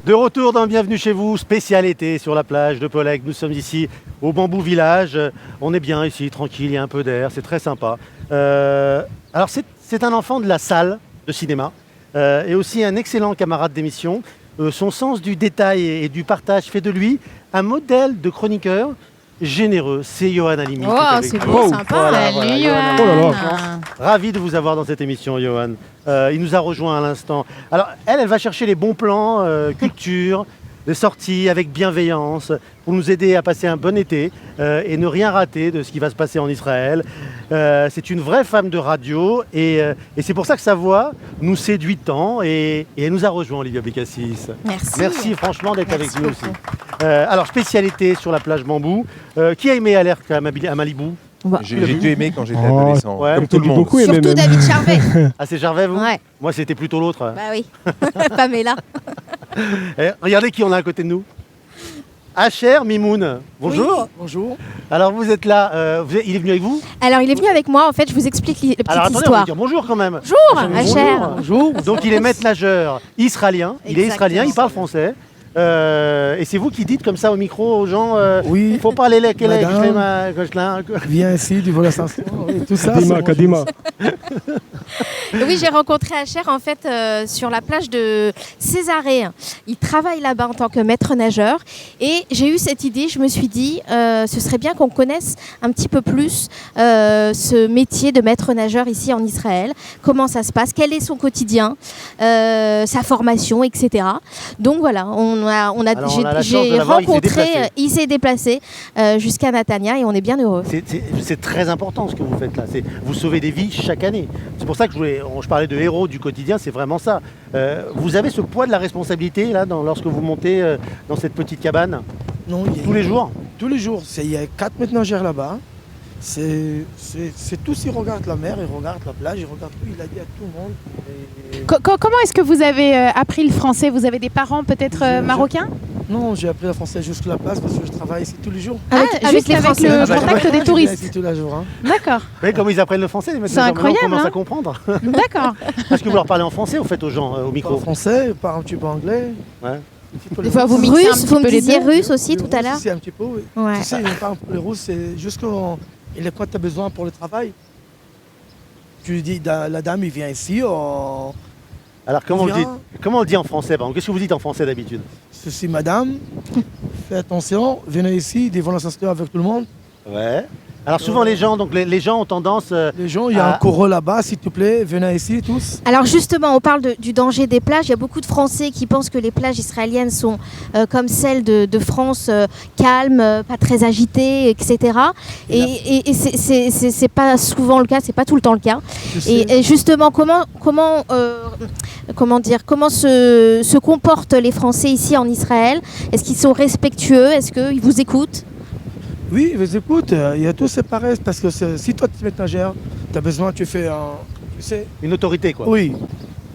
[SPEAKER 1] De retour dans Bienvenue chez vous, spécial été sur la plage de Poleg. Nous sommes ici au Bambou Village. On est bien ici, tranquille, il y a un peu d'air, c'est très sympa. Alors c'est un enfant de la salle de cinéma. et aussi un excellent camarade d'émission. Son sens du détail et du partage fait de lui un modèle de chroniqueur généreux. C'est Johan Halimi.
[SPEAKER 2] Oh, c'est beau, sympa. Salut, Johan.
[SPEAKER 1] Ravi de vous avoir dans cette émission, Johan. Il nous a rejoint à l'instant. Alors, elle va chercher les bons plans, culture, des sorties avec bienveillance pour nous aider à passer un bon été et ne rien rater de ce qui va se passer en Israël. C'est une vraie femme de radio et c'est pour ça que sa voix nous séduit tant et elle nous a rejoint, Olivia Bécassis. Merci franchement d'être avec nous aussi. Alors, spécialité sur la plage Bambou. Qui a aimé Alerte à Malibu?
[SPEAKER 3] J'ai dû aimer quand j'étais adolescent,
[SPEAKER 1] ouais,
[SPEAKER 3] comme tout le monde.
[SPEAKER 4] Surtout David Charvet.
[SPEAKER 1] Ah, c'est Charvet, vous?
[SPEAKER 4] Ouais.
[SPEAKER 1] Moi, c'était plutôt l'autre.
[SPEAKER 4] Bah oui, Pamela.
[SPEAKER 1] Regardez qui on a à côté de nous. Asher Mimoun, bonjour.
[SPEAKER 13] Oui, bonjour.
[SPEAKER 1] Alors vous êtes là, il est venu avec vous?
[SPEAKER 4] Alors il est venu avec moi, en fait je vous explique la petite
[SPEAKER 1] Alors attendez,
[SPEAKER 4] histoire.
[SPEAKER 1] on va dire bonjour quand même.
[SPEAKER 4] Bonjour Asher.
[SPEAKER 1] Bonjour. Donc il est maître nageur israélien, il est israélien, il parle français. Et c'est vous qui dites comme ça au micro aux gens,
[SPEAKER 13] oui,
[SPEAKER 1] il faut parler les
[SPEAKER 13] viens ici, du vol ascension, tout ça.
[SPEAKER 5] Kadima.
[SPEAKER 4] Oui, j'ai rencontré Asher en fait sur la plage de Césarée. Il travaille là-bas en tant que maître nageur et j'ai eu cette idée, je me suis dit ce serait bien qu'on connaisse un petit peu plus ce métier de maître nageur ici en Israël, comment ça se passe, quel est son quotidien, sa formation, etc. Donc voilà, j'ai rencontré, il s'est déplacé jusqu'à Natania et on est bien heureux.
[SPEAKER 1] C'est très important ce que vous faites là, vous sauvez des vies chaque année. C'est pour ça que je parlais de héros du quotidien, c'est vraiment ça. Vous avez ce poids de la responsabilité là, lorsque vous montez dans cette petite cabane?
[SPEAKER 13] Non,
[SPEAKER 1] tous les jours?
[SPEAKER 13] Tous les jours. Il y a 4 maîtres nageurs là-bas. C'est tous, ils regardent la mer, ils regardent la plage, ils regardent tout, il a dit à tout le monde.
[SPEAKER 2] Comment est-ce que vous avez appris le français? Vous avez des parents peut-être marocains?
[SPEAKER 13] Non, j'ai appris le français juste la place parce que je travaille ici tous les jours.
[SPEAKER 2] Juste avec le contact des touristes.
[SPEAKER 13] Ici tous les jours. Hein.
[SPEAKER 2] D'accord.
[SPEAKER 1] Vous voyez comment ils apprennent le français?
[SPEAKER 2] C'est incroyable.
[SPEAKER 1] On commence à comprendre.
[SPEAKER 2] D'accord.
[SPEAKER 1] Est-ce que vous leur parlez en français, au fait, aux gens au micro?
[SPEAKER 13] En français, par un petit peu anglais.
[SPEAKER 1] Ouais.
[SPEAKER 2] Des fois, vous
[SPEAKER 4] mixez russe, vous me disiez russe aussi tout à l'heure.
[SPEAKER 13] C'est un petit peu, oui.
[SPEAKER 4] Ouais.
[SPEAKER 13] Tu sais, les Russes, c'est juste quand il est quoi tu as besoin pour le travail. Tu lui dis, la dame, il vient ici.
[SPEAKER 1] Alors, comment on le dit en français? Qu'est-ce que vous dites en français d'habitude?
[SPEAKER 13] Ceci, madame, faites attention, venez ici, devant l'ascenseur avec tout le monde.
[SPEAKER 1] Ouais. Alors souvent les gens ont tendance...
[SPEAKER 13] les gens, il y a un coraux là-bas, s'il te plaît, venez ici tous.
[SPEAKER 4] Alors justement, on parle du danger des plages. Il y a beaucoup de Français qui pensent que les plages israéliennes sont comme celles de France, calmes, pas très agitées, etc. Et c'est pas souvent le cas, c'est pas tout le temps le cas. Et justement, comment se comportent les Français ici en Israël? Est-ce qu'ils sont respectueux? Est-ce qu'ils vous écoutent?
[SPEAKER 13] Oui, ils vous écoutent. Il y a tout, c'est pareil. Parce que si toi, tu es nageur, tu as besoin, tu fais
[SPEAKER 1] une autorité, quoi.
[SPEAKER 13] Oui.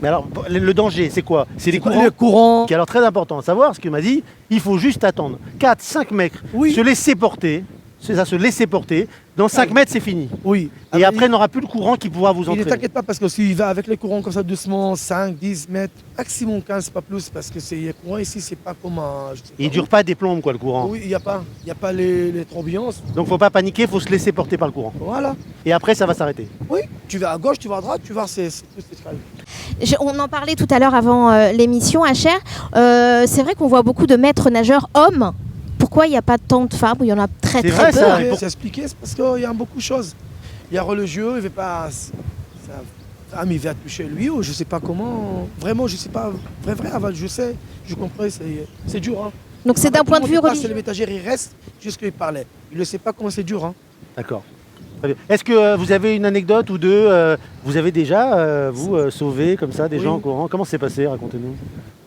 [SPEAKER 1] Mais alors, le danger, c'est quoi? C'est les courants.
[SPEAKER 13] Les courants.
[SPEAKER 1] Qui est alors très important à savoir, ce qu'il m'a dit, il faut juste attendre 4-5 mètres, se laisser porter. C'est ça, se laisser porter. Dans 5 mètres, c'est fini.
[SPEAKER 13] Oui.
[SPEAKER 1] Et après, il n'aura plus le courant qui pourra vous entraîner.
[SPEAKER 13] Ne t'inquiète pas, parce que s'il va avec les courants comme ça doucement, 5, 10 mètres, maximum 15, pas plus, parce que les courants ici, c'est pas comme un...
[SPEAKER 1] Il ne dure pas des plombes, quoi, le courant.
[SPEAKER 13] Oui, il n'y a pas les tourbillons.
[SPEAKER 1] Donc, il ne faut pas paniquer, il faut se laisser porter par le courant.
[SPEAKER 13] Voilà.
[SPEAKER 1] Et après, ça va s'arrêter.
[SPEAKER 13] Oui, tu vas à gauche, tu vas à droite, tu vas, c'est calme.
[SPEAKER 4] On en parlait tout à l'heure avant l'émission, Asher. C'est vrai qu'on voit beaucoup de maîtres nageurs hommes. Pourquoi il n'y a pas tant de femmes, ou il y en a très peu?
[SPEAKER 13] C'est expliqué, c'est parce qu'il y a beaucoup de choses. Il y a religieux, il ne veut pas... Sa femme, il vient toucher lui, ou je ne sais pas comment... Vraiment, je ne sais pas... Vrai, je sais, je comprends, c'est dur. Hein.
[SPEAKER 4] Donc c'est d'un point de vue religieux.
[SPEAKER 13] Le métagère, il reste jusqu'il parlait. Il ne sait pas comment c'est dur. Hein.
[SPEAKER 1] D'accord. Est-ce que vous avez une anecdote ou deux? Vous avez déjà, sauvé comme ça des gens au courant? Comment c'est passé? Racontez-nous.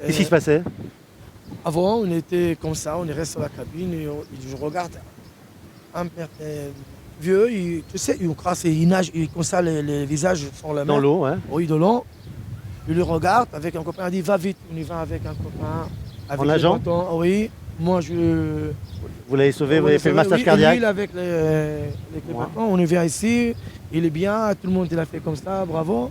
[SPEAKER 1] Qu'est-ce qui se passait?
[SPEAKER 13] Avant, on était comme ça, on est resté dans la cabine et je regarde un père vieux, tu sais, il crasse et il nage, comme ça les visages sont la mer.
[SPEAKER 1] Dans l'eau, hein?
[SPEAKER 13] Oui, dans l'eau. Il le regarde avec un copain, il dit va vite, on y va avec un copain. Avec
[SPEAKER 1] en nageant?
[SPEAKER 13] Oui, moi je...
[SPEAKER 1] Vous l'avez sauvé, vous avez fait le massage cardiaque?
[SPEAKER 13] Oui, avec les copains, on y vient ici, il est bien, tout le monde il a fait comme ça, bravo.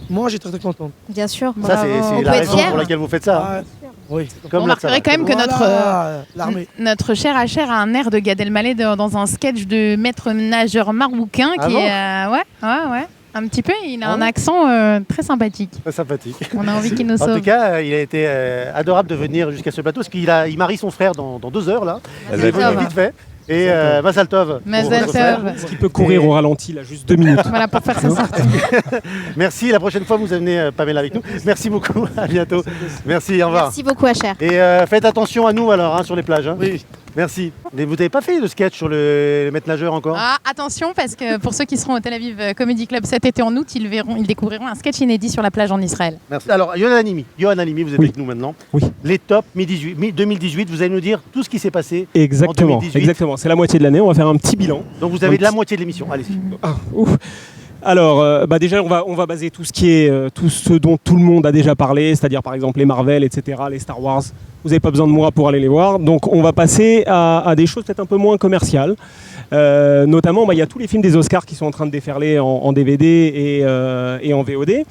[SPEAKER 13] Moi, j'ai très content.
[SPEAKER 4] Bien sûr.
[SPEAKER 1] Ça, c'est la raison pour laquelle vous faites ça.
[SPEAKER 13] Oui.
[SPEAKER 2] On remarquerait quand même que notre cher Asher a un air de Gad Elmaleh dans un sketch de maître nageur marocain qui est... Ouais. Un petit peu, il a un accent très sympathique.
[SPEAKER 1] Très sympathique.
[SPEAKER 2] On a envie qu'il nous sauve.
[SPEAKER 1] En tout cas, il a été adorable de venir jusqu'à ce plateau, parce qu'il marie son frère dans 2 heures, là. Il est venu vite fait. Et Mazal Tov.
[SPEAKER 2] Mazal Tov.
[SPEAKER 14] Ce qui peut courir au ralenti, là, juste 2 minutes.
[SPEAKER 2] Voilà, pour faire sa sortie.
[SPEAKER 1] Merci, la prochaine fois, vous amenez Pamela avec nous. Merci beaucoup, à bientôt. Merci, au revoir.
[SPEAKER 4] Merci beaucoup, Asher.
[SPEAKER 1] Et faites attention à nous, alors, sur les plages. Oui. Merci. Mais vous n'avez pas fait de sketch sur le maître nageur encore?
[SPEAKER 2] Ah, attention, parce que pour ceux qui seront au Tel Aviv Comedy Club cet été en août, ils découvriront un sketch inédit sur la plage en Israël.
[SPEAKER 1] Merci. Alors, Yohan Halimi, vous êtes avec nous maintenant.
[SPEAKER 14] Oui.
[SPEAKER 1] Les tops 2018, vous allez nous dire tout ce qui s'est passé en 2018.
[SPEAKER 14] Exactement, c'est la moitié de l'année, on va faire un petit bilan.
[SPEAKER 1] Donc vous avez de la moitié de l'émission, allez-y.
[SPEAKER 14] Alors, déjà, on va baser tout ce dont tout le monde a déjà parlé, c'est-à-dire par exemple les Marvel, etc., les Star Wars. Vous n'avez pas besoin de moi pour aller les voir. Donc, on va passer à des choses peut-être un peu moins commerciales. Notamment, il y a tous les films des Oscars qui sont en train de déferler en DVD et en VOD.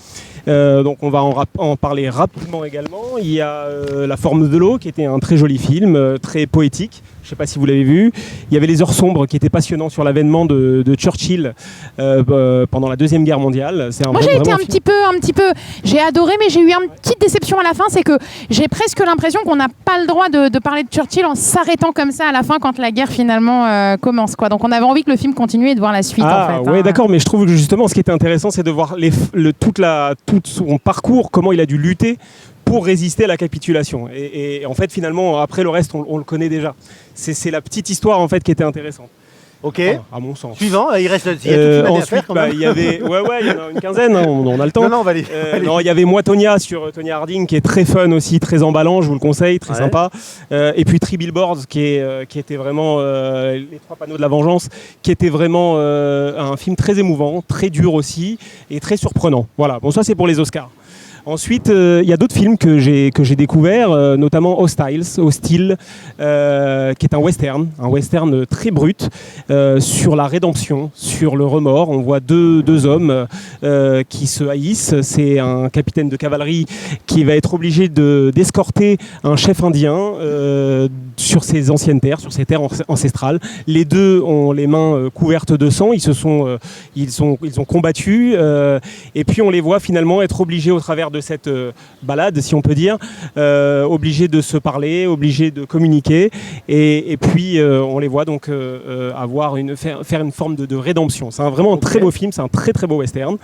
[SPEAKER 14] Donc, on va en parler rapidement également. Il y a La forme de l'eau, qui était un très joli film, très poétique. Je ne sais pas si vous l'avez vu. Il y avait Les Heures sombres, qui était passionnant sur l'avènement de Churchill pendant la Deuxième Guerre mondiale.
[SPEAKER 2] Moi, j'ai été un petit peu... J'ai adoré, mais j'ai eu une petite déception à la fin. C'est que j'ai presque l'impression qu'on n'a pas le droit de parler de Churchill en s'arrêtant comme ça à la fin quand la guerre finalement commence, quoi. Donc, on avait envie que le film continue et de voir la suite, en fait.
[SPEAKER 14] Oui, d'accord, mais je trouve que justement, ce qui était intéressant, c'est de voir tout son parcours, comment il a dû lutter pour résister à la capitulation. Et en fait, finalement, après le reste, on le connaît déjà. C'est la petite histoire, en fait, qui était intéressante.
[SPEAKER 1] Ok.
[SPEAKER 14] À mon sens.
[SPEAKER 1] Suivant, il y a toute une année à faire quand même.
[SPEAKER 14] Il y avait, il y en a une quinzaine, on a le temps.
[SPEAKER 1] Non, on va aller.
[SPEAKER 14] Non, il y avait Moi Tonya sur Tonya Harding, qui est très fun aussi, très emballant, je vous le conseille, très sympa. Et puis Three Billboards, qui était vraiment les 3 panneaux de la vengeance, qui était vraiment un film très émouvant, très dur aussi, et très surprenant. Voilà. Bon, ça c'est pour les Oscars. Ensuite, il y a d'autres films que j'ai découverts, notamment Hostile, qui est un western très brut, sur la rédemption, sur le remords. On voit deux hommes qui se haïssent. C'est un capitaine de cavalerie qui va être obligé d'escorter un chef indien sur ses anciennes terres, sur ses terres ancestrales. Les deux ont les mains couvertes de sang. Ils ont combattu, et puis on les voit finalement être obligés au travers de cette balade, si on peut dire, obligés de se parler, obligés de communiquer, et puis on les voit donc faire une forme de rédemption. C'est vraiment un très beau film, c'est un très très beau western.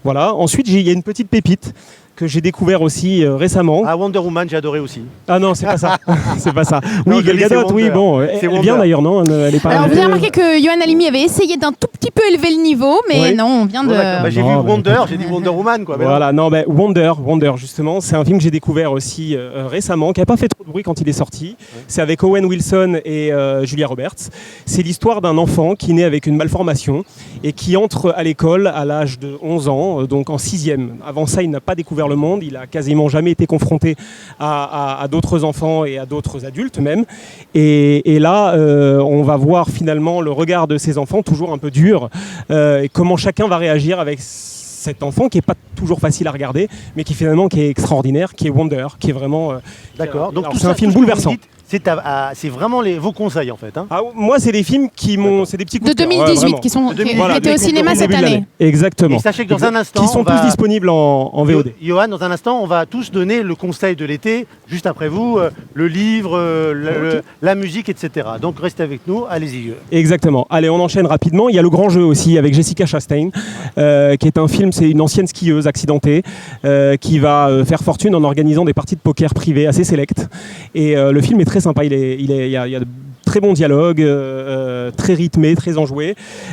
[SPEAKER 14] Voilà. Ensuite, il y a une petite pépite que j'ai découvert aussi récemment.
[SPEAKER 1] Ah, Wonder Woman, j'ai adoré aussi.
[SPEAKER 14] Ah non, c'est pas ça. C'est pas ça.
[SPEAKER 1] Non,
[SPEAKER 14] oui, Gal Gadot, oui, bon. Elle est bien d'ailleurs, non? Elle est pas.
[SPEAKER 2] Alors, vous avez remarqué que Yohan Halimi avait essayé d'un tout petit peu élever le niveau, mais non, on vient de...
[SPEAKER 1] j'ai vu Wonder, j'ai dit Wonder Woman, quoi.
[SPEAKER 14] Voilà, Wonder, justement, c'est un film que j'ai découvert aussi récemment, qui n'a pas fait trop de bruit quand il est sorti. C'est avec Owen Wilson et Julia Roberts. C'est l'histoire d'un enfant qui naît avec une malformation et qui entre à l'école à l'âge de 11 ans, donc en 6e. Avant ça, il n'a pas découvert le monde, il a quasiment jamais été confronté à d'autres enfants et à d'autres adultes même, et là on va voir finalement le regard de ces enfants toujours un peu dur, et comment chacun va réagir avec cet enfant qui est pas toujours facile à regarder, mais qui finalement qui est extraordinaire, qui est Wonder, qui est vraiment
[SPEAKER 1] d'accord. Donc
[SPEAKER 14] c'est un film bouleversant.
[SPEAKER 1] C'est vraiment vos conseils en fait. Hein.
[SPEAKER 14] Moi, c'est des films qui m'ont, c'est des petits coups
[SPEAKER 2] de 2018 qui étaient au cinéma cette année.
[SPEAKER 14] Exactement.
[SPEAKER 1] Et sachez que dans un instant,
[SPEAKER 14] qui sont tous disponibles en VOD.
[SPEAKER 1] Johan, dans un instant, on va tous donner le conseil de l'été, juste après vous, le livre, la musique, etc. Donc restez avec nous, allez-y.
[SPEAKER 14] Exactement. Allez, on enchaîne rapidement. Il y a Le Grand Jeu aussi avec Jessica Chastain, qui est un film, c'est une ancienne skieuse accidentée qui va faire fortune en organisant des parties de poker privées assez sélectes. Et le film est très sympa, il y a de très bons dialogues, très rythmé, très enjoué.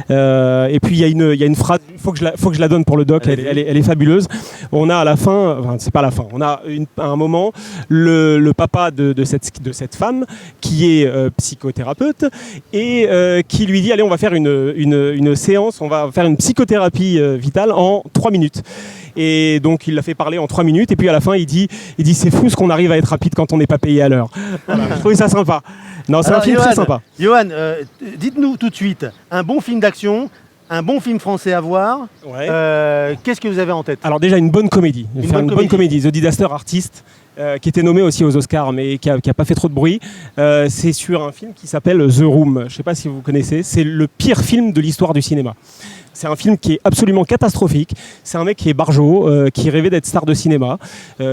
[SPEAKER 14] Et puis il y a une phrase, faut que je la donne pour le doc, elle est fabuleuse. On a à la fin, enfin c'est pas la fin, on a à un moment le papa de cette femme qui est psychothérapeute et qui lui dit allez, on va faire une séance, on va faire une psychothérapie vitale en 3 minutes. Et donc il l'a fait parler en 3 minutes et puis à la fin il dit c'est fou ce qu'on arrive à être rapide quand on n'est pas payé à l'heure. Voilà, je trouvais ça sympa. Non, c'est un film très sympa.
[SPEAKER 1] Johan, dites-nous tout de suite, un bon film d'action, un bon film français à voir, qu'est-ce que vous avez en tête?
[SPEAKER 14] Alors déjà une bonne comédie, une bonne comédie, The Disaster Artist, qui était nommé aussi aux Oscars mais qui a pas fait trop de bruit. C'est sur un film qui s'appelle The Room, je ne sais pas si vous connaissez, c'est le pire film de l'histoire du cinéma. C'est un film qui est absolument catastrophique. C'est un mec qui est barjot, qui rêvait d'être star de cinéma,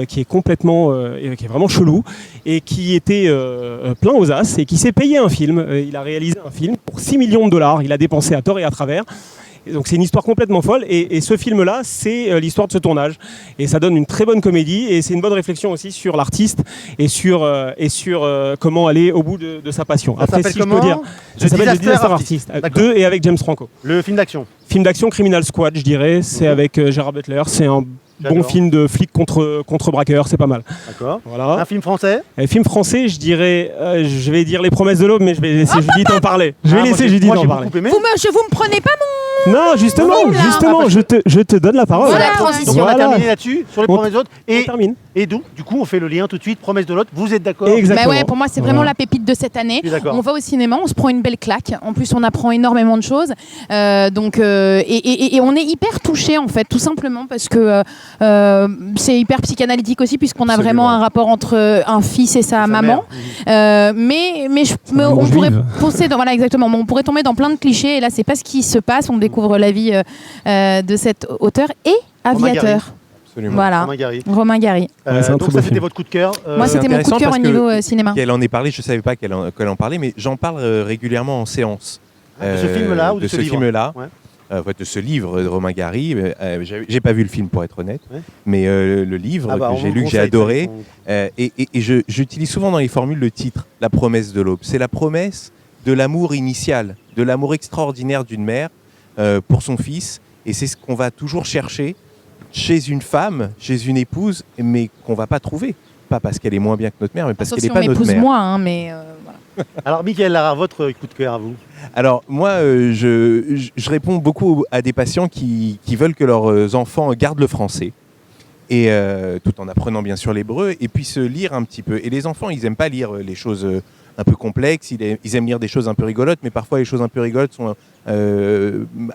[SPEAKER 14] qui est complètement, qui est vraiment chelou et qui était plein aux as et qui s'est payé un film. Il a réalisé un film pour 6 millions de dollars. Il a dépensé à tort et à travers. Et donc c'est une histoire complètement folle et ce film-là, c'est l'histoire de ce tournage. Et ça donne une très bonne comédie et c'est une bonne réflexion aussi sur l'artiste et sur comment aller au bout de sa passion.
[SPEAKER 1] Ça
[SPEAKER 14] Après,
[SPEAKER 1] s'appelle
[SPEAKER 14] si je
[SPEAKER 1] comment
[SPEAKER 14] peux dire, ça s'appelle The Disaster Artist. 2 et avec James Franco.
[SPEAKER 1] Le film d'action.
[SPEAKER 14] Film d'action Criminal Squad, je dirais. C'est avec Gerard Butler. C'est un bon film de flic contre braqueur, c'est pas mal.
[SPEAKER 1] D'accord.
[SPEAKER 14] Voilà.
[SPEAKER 1] Un film français.
[SPEAKER 14] Un film français, je dirais, je vais dire Les Promesses de l'Aube, mais je vais laisser Judith en parler. Je vais laisser Judith en parler.
[SPEAKER 2] Vous me prenez pas mon...
[SPEAKER 14] Non, justement, je te donne la parole.
[SPEAKER 2] Voilà,
[SPEAKER 1] donc on a terminé là-dessus, sur les promesses de l'autre. Et donc, du coup, on fait le lien tout de suite, promesses de l'autre. Vous êtes d'accord?
[SPEAKER 2] Bah ouais, pour moi, c'est vraiment la pépite de cette année. On va au cinéma, on se prend une belle claque. En plus, on apprend énormément de choses. Et on est hyper touchés, en fait, tout simplement, parce que c'est hyper psychanalytique aussi, puisqu'on a vraiment un rapport entre un fils et sa maman. On pourrait voilà, exactement. On pourrait tomber dans plein de clichés. Et là, c'est pas ce qui se passe. On découvre la vie de cet auteur et aviateur.
[SPEAKER 3] Absolument.
[SPEAKER 2] Voilà. Romain Gary.
[SPEAKER 1] Donc ça, c'était votre coup de cœur.
[SPEAKER 2] Moi, c'était mon coup de cœur au niveau cinéma.
[SPEAKER 3] Elle en est parlé, je ne savais pas qu'elle en parlait, mais j'en parle régulièrement en séance.
[SPEAKER 1] De ce film-là ou de ce
[SPEAKER 3] film-là, de ce livre de Romain Gary. J'ai pas vu le film pour être honnête, mais le livre que j'ai lu, que j'ai adoré. Et j'utilise souvent dans les formules le titre, La promesse de l'aube. C'est la promesse de l'amour initial, de l'amour extraordinaire d'une mère pour son fils. Et c'est ce qu'on va toujours chercher chez une femme, chez une épouse, mais qu'on ne va pas trouver. Pas parce qu'elle est moins bien que notre mère, mais parce qu'elle n'est pas notre mère.
[SPEAKER 2] Moi, mais voilà.
[SPEAKER 1] Alors, Mickaël Lara, votre coup de cœur à vous?
[SPEAKER 3] Alors, moi, je réponds beaucoup à des patients qui veulent que leurs enfants gardent le français, et tout en apprenant bien sûr l'hébreu, et puissent lire un petit peu. Et les enfants, ils n'aiment pas lire les choses un peu complexes, ils aiment lire des choses un peu rigolotes, mais parfois les choses un peu rigolotes sont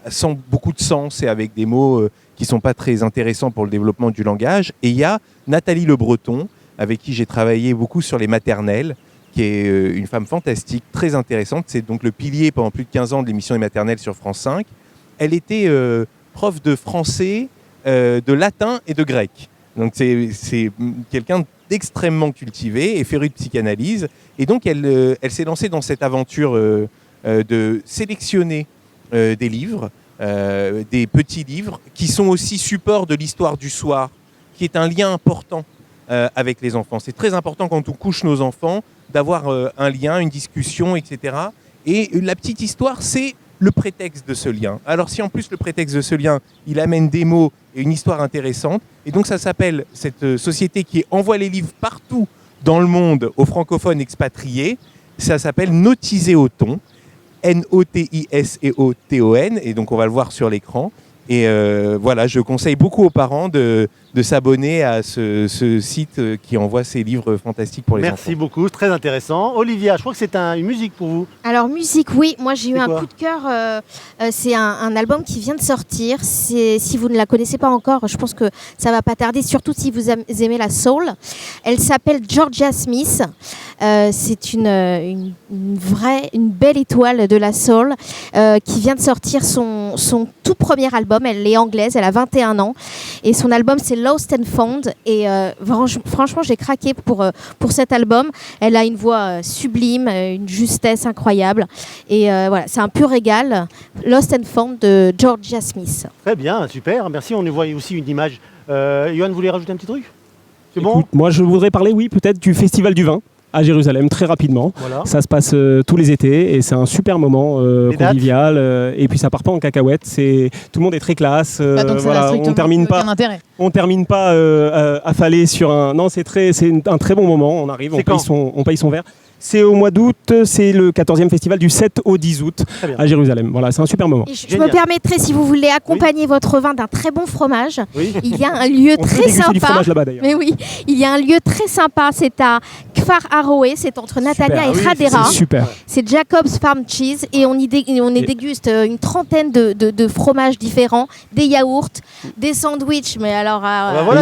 [SPEAKER 3] sans beaucoup de sens et avec des mots qui ne sont pas très intéressants pour le développement du langage. Et il y a Nathalie Le Breton, avec qui j'ai travaillé beaucoup sur les maternelles, qui est une femme fantastique, très intéressante. C'est donc le pilier pendant plus de 15 ans de l'émission des maternelles sur France 5. Elle était prof de français, de latin et de grec. Donc c'est quelqu'un d'extrêmement cultivé et féru de psychanalyse. Et donc elle s'est lancée dans cette aventure de sélectionner des livres, des petits livres, qui sont aussi support de l'histoire du soir, qui est un lien important avec les enfants. C'est très important quand on couche nos enfants d'avoir un lien, une discussion, etc. Et la petite histoire, c'est le prétexte de ce lien. Alors si en plus le prétexte de ce lien, il amène des mots et une histoire intéressante, et donc ça s'appelle, cette société qui envoie les livres partout dans le monde aux francophones expatriés, ça s'appelle Notiséoton, N-O-T-I-S-E-O-T-O-N, et donc on va le voir sur l'écran. Et voilà, je conseille beaucoup aux parents de s'abonner à ce site qui envoie ces livres fantastiques pour les enfants.
[SPEAKER 1] Merci beaucoup, très intéressant. Olivia, je crois que c'est une musique pour vous.
[SPEAKER 15] Alors musique, oui, moi j'ai eu un coup de cœur, c'est un album qui vient de sortir. Si vous ne la connaissez pas encore, je pense que ça va pas tarder, surtout si vous aimez la soul. Elle s'appelle Georgia Smith. C'est une belle étoile de la soul qui vient de sortir son tout premier album. Elle est anglaise, elle a 21 ans et son album c'est Lost and Found et franchement j'ai craqué pour cet album. Elle a une voix sublime, une justesse incroyable et voilà, c'est un pur régal. Lost and Found de Georgia Smith.
[SPEAKER 1] Très bien, super, merci. On y voit aussi une image. Yoann, vous voulez rajouter un petit truc? C'est bon?
[SPEAKER 14] Écoute, moi je voudrais parler, oui, peut-être du Festival du vin à Jérusalem, très rapidement. Voilà. Ça se passe tous les étés et c'est un super moment convivial. Et puis ça part pas en cacahuète. Tout le monde est très classe.
[SPEAKER 2] Donc voilà, on termine pas
[SPEAKER 14] affalé sur un. Non, c'est un très bon moment. On arrive, on paye son verre. C'est au mois d'août, c'est le 14e festival du 7 au 10 août à Jérusalem. Voilà, c'est un super moment.
[SPEAKER 15] Je me permettrai, si vous voulez accompagner votre vin d'un très bon fromage, il y a un lieu très sympa. Du fromage là-bas, d'ailleurs. Mais oui, il y a un lieu très sympa, c'est à Kfar Aroé, c'est entre Natania et Hadera.
[SPEAKER 14] C'est super.
[SPEAKER 15] C'est Jacob's Farm Cheese et on y déguste une trentaine de fromages différents, des yaourts, des sandwichs, mais alors...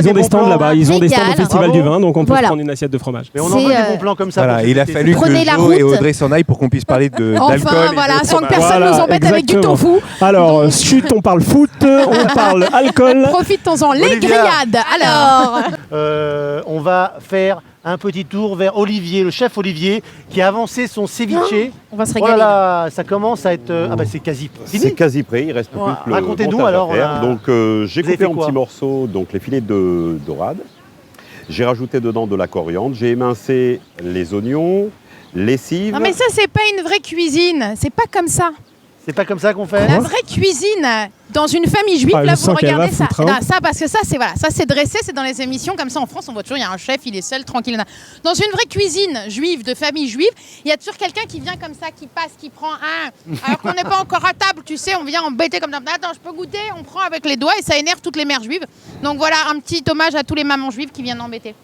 [SPEAKER 14] ils ont des stands là-bas, ils ont des stands au festival du vin, donc on peut prendre une assiette de fromage.
[SPEAKER 1] Mais on en veut des bons plans comme ça.
[SPEAKER 3] Voilà, il a fallu fallu
[SPEAKER 15] prenez
[SPEAKER 3] que
[SPEAKER 15] la
[SPEAKER 3] Jo
[SPEAKER 15] route.
[SPEAKER 3] et Audrey s'en aillent pour qu'on puisse parler d'alcool.
[SPEAKER 2] Enfin,
[SPEAKER 3] et
[SPEAKER 2] voilà,
[SPEAKER 3] de
[SPEAKER 2] sans que
[SPEAKER 3] fromage.
[SPEAKER 2] personne nous embête avec du
[SPEAKER 14] exactement.
[SPEAKER 2] tofu.
[SPEAKER 14] Alors, chut, on parle foot, on parle alcool.
[SPEAKER 2] Profitons-en. Les
[SPEAKER 1] Olivia.
[SPEAKER 2] grillades. Alors,
[SPEAKER 1] On va faire un petit tour vers Olivier, le chef Olivier, qui a avancé son ceviche.
[SPEAKER 15] On va se
[SPEAKER 1] Oh
[SPEAKER 15] régaler.
[SPEAKER 1] là là, ça commence à être... Ah bah c'est quasi
[SPEAKER 6] C'est
[SPEAKER 1] fini.
[SPEAKER 6] quasi prêt, il reste plus
[SPEAKER 1] Voilà.
[SPEAKER 6] que le
[SPEAKER 1] Racontez-nous
[SPEAKER 6] montage à
[SPEAKER 1] alors,
[SPEAKER 6] faire. Donc j'ai
[SPEAKER 1] vous avez
[SPEAKER 6] coupé
[SPEAKER 1] fait
[SPEAKER 6] en
[SPEAKER 1] quoi
[SPEAKER 6] petits morceaux donc les filets de dorade. J'ai rajouté dedans de la coriandre, j'ai émincé les oignons, les cives.
[SPEAKER 2] non mais ça c'est pas une vraie cuisine. C'est pas comme ça.
[SPEAKER 1] C'est pas comme ça qu'on fait.
[SPEAKER 2] La vraie cuisine dans une famille juive,
[SPEAKER 14] Ah, je
[SPEAKER 2] là vous
[SPEAKER 14] sens qu'elle
[SPEAKER 2] regardez
[SPEAKER 14] va
[SPEAKER 2] ça.
[SPEAKER 14] foutre, hein.
[SPEAKER 2] Non, ça parce que ça c'est voilà, ça c'est dressé, c'est dans les émissions comme ça en France on voit toujours il y a un chef, il est seul, tranquille. Dans une vraie cuisine juive de famille juive, il y a toujours quelqu'un qui vient comme ça, qui passe, qui prend un. Alors qu'on n'est pas encore à table, tu sais, on vient embêter comme ça. Attends, je peux goûter, on prend avec les doigts et ça énerve toutes les mères juives. Donc voilà un petit hommage à tous les mamans juives qui viennent embêter.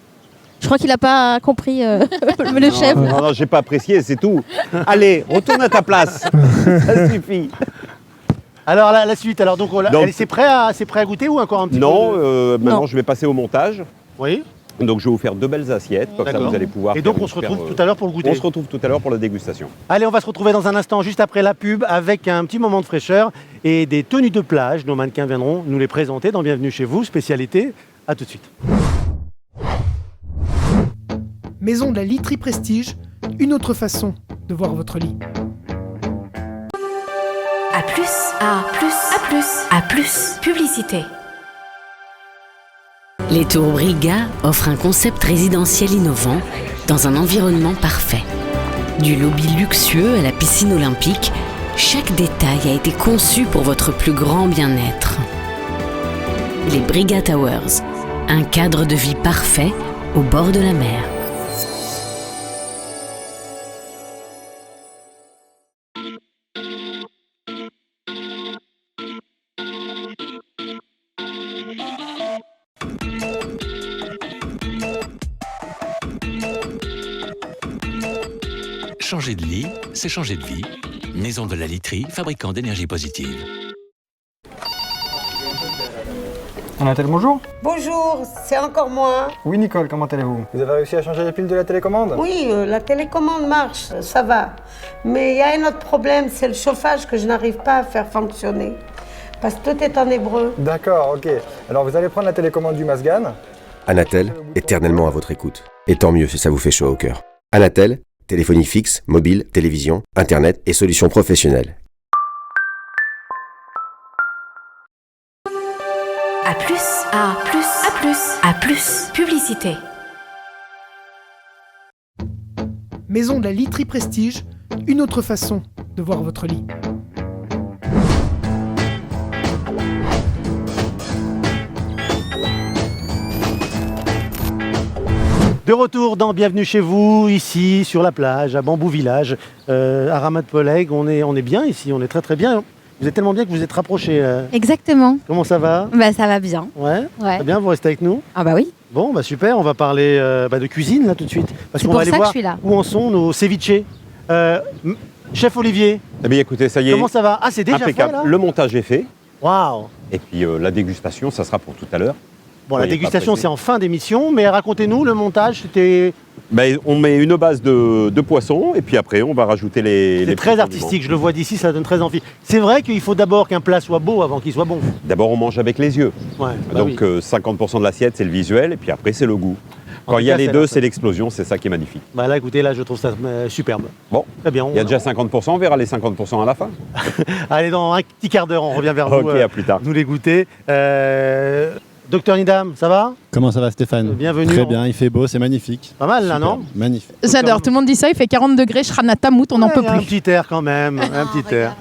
[SPEAKER 15] Je crois qu'il n'a pas compris le chef.
[SPEAKER 6] Non, j'ai pas apprécié, c'est tout. Allez, retourne à ta place. Ça suffit.
[SPEAKER 1] Alors la suite, alors donc,
[SPEAKER 6] Donc-
[SPEAKER 1] c'est prêt à goûter ou encore un petit
[SPEAKER 6] Non,
[SPEAKER 1] peu
[SPEAKER 6] maintenant je vais passer au montage.
[SPEAKER 1] Oui.
[SPEAKER 6] Donc je vais vous faire 2 belles assiettes, comme ça
[SPEAKER 1] D'accord.
[SPEAKER 6] vous allez pouvoir...
[SPEAKER 1] Et donc
[SPEAKER 6] faire
[SPEAKER 1] on
[SPEAKER 6] une
[SPEAKER 1] se
[SPEAKER 6] super,
[SPEAKER 1] retrouve tout à l'heure pour le goûter.
[SPEAKER 6] On se retrouve tout à l'heure pour la dégustation.
[SPEAKER 1] Allez, on va se retrouver dans un instant, juste après la pub, avec un petit moment de fraîcheur et des tenues de plage. Nos mannequins viendront nous les présenter dans Bienvenue chez vous, spécialité. À tout de suite.
[SPEAKER 7] Maison de la literie Prestige, une autre façon de voir votre lit.
[SPEAKER 8] À plus, à plus, à plus, à plus. Publicité. Les Tours Briga offrent un concept résidentiel innovant dans un environnement parfait. Du lobby luxueux à la piscine olympique, chaque détail a été conçu pour votre plus grand bien-être. Les Briga Towers, un cadre de vie parfait au bord de la mer.
[SPEAKER 9] Changer de lit, c'est changer de vie. Maison de la literie, fabricant d'énergie positive.
[SPEAKER 16] Anatel, bonjour.
[SPEAKER 17] Bonjour, c'est encore moi.
[SPEAKER 16] Oui, Nicole, comment allez-vous? Vous avez réussi à changer les piles de la télécommande?
[SPEAKER 17] Oui, la télécommande marche, ça va. Mais il y a un autre problème, c'est le chauffage que je n'arrive pas à faire fonctionner. Parce que tout est en hébreu.
[SPEAKER 16] D'accord, ok. Alors vous allez prendre la télécommande du Masgan.
[SPEAKER 12] Anatel, éternellement à votre écoute. Et tant mieux si ça vous fait chaud au cœur. Anatel, téléphonie fixe, mobile, télévision, internet et solutions professionnelles.
[SPEAKER 8] À plus, à plus, à plus, à plus. Publicité.
[SPEAKER 7] Maison de la literie Prestige, une autre façon de voir votre lit.
[SPEAKER 1] De retour dans Bienvenue chez vous, ici sur la plage, à Bambou Village, à Ramat Poleg. On est bien ici, on est très très bien. Vous êtes tellement bien que vous êtes rapprochés.
[SPEAKER 4] Exactement.
[SPEAKER 1] Comment ça va?
[SPEAKER 4] Bah, ça va bien.
[SPEAKER 1] Ouais.
[SPEAKER 4] Ouais.
[SPEAKER 1] Très bien, vous restez avec nous?
[SPEAKER 4] Ah bah oui.
[SPEAKER 1] Bon, bah super, on va parler de cuisine là tout de suite. Parce
[SPEAKER 4] C'est
[SPEAKER 1] qu'on
[SPEAKER 4] pour
[SPEAKER 1] va aller
[SPEAKER 4] ça que
[SPEAKER 1] voir
[SPEAKER 4] je suis là.
[SPEAKER 1] où en sont nos ceviches. Chef Olivier,
[SPEAKER 6] Eh bien écoutez, ça y est.
[SPEAKER 1] comment ça va? Ah, c'est déjà
[SPEAKER 6] impeccable.
[SPEAKER 1] fait là?
[SPEAKER 6] Le montage est fait.
[SPEAKER 1] Waouh!
[SPEAKER 6] Et puis la dégustation, ça sera pour tout à l'heure.
[SPEAKER 1] Bon, la
[SPEAKER 6] Soyez pas
[SPEAKER 1] dégustation
[SPEAKER 6] pressés.
[SPEAKER 1] c'est en fin d'émission, mais racontez-nous, le montage c'était
[SPEAKER 6] Ben, on met une base de poisson et puis après on va rajouter les
[SPEAKER 1] très
[SPEAKER 6] petits
[SPEAKER 1] artistique,
[SPEAKER 6] condiments.
[SPEAKER 1] je le vois d'ici, ça donne très envie. C'est vrai qu'il faut d'abord qu'un plat soit beau avant qu'il soit bon.
[SPEAKER 6] D'abord on mange avec les yeux.
[SPEAKER 1] Ouais, bah
[SPEAKER 6] Donc 50% de l'assiette c'est le visuel et puis après c'est le goût.
[SPEAKER 1] En
[SPEAKER 6] Quand
[SPEAKER 1] tout
[SPEAKER 6] il y a
[SPEAKER 1] cas,
[SPEAKER 6] les
[SPEAKER 1] c'est
[SPEAKER 6] deux,
[SPEAKER 1] là,
[SPEAKER 6] c'est l'explosion, c'est ça qui est magnifique.
[SPEAKER 1] Bah là écoutez, là je trouve ça superbe.
[SPEAKER 6] Bon,
[SPEAKER 1] très bien.
[SPEAKER 6] il y a déjà 50%, on verra les 50% à la fin.
[SPEAKER 1] Allez, dans un petit quart d'heure, on revient vers vous.
[SPEAKER 6] Ok, à plus tard.
[SPEAKER 1] Nous les goûter. Docteur Nidam, ça va?
[SPEAKER 18] Comment ça va Stéphane?
[SPEAKER 1] Bienvenue.
[SPEAKER 18] Très bien, il fait beau, c'est magnifique.
[SPEAKER 1] Pas mal là,
[SPEAKER 18] Super,
[SPEAKER 1] non?
[SPEAKER 18] Magnifique.
[SPEAKER 2] J'adore, tout le monde dit ça, il fait 40 degrés, Shrana Tamout, on n'en peut
[SPEAKER 1] Il y a un
[SPEAKER 2] plus.
[SPEAKER 1] petit air quand même, un petit air.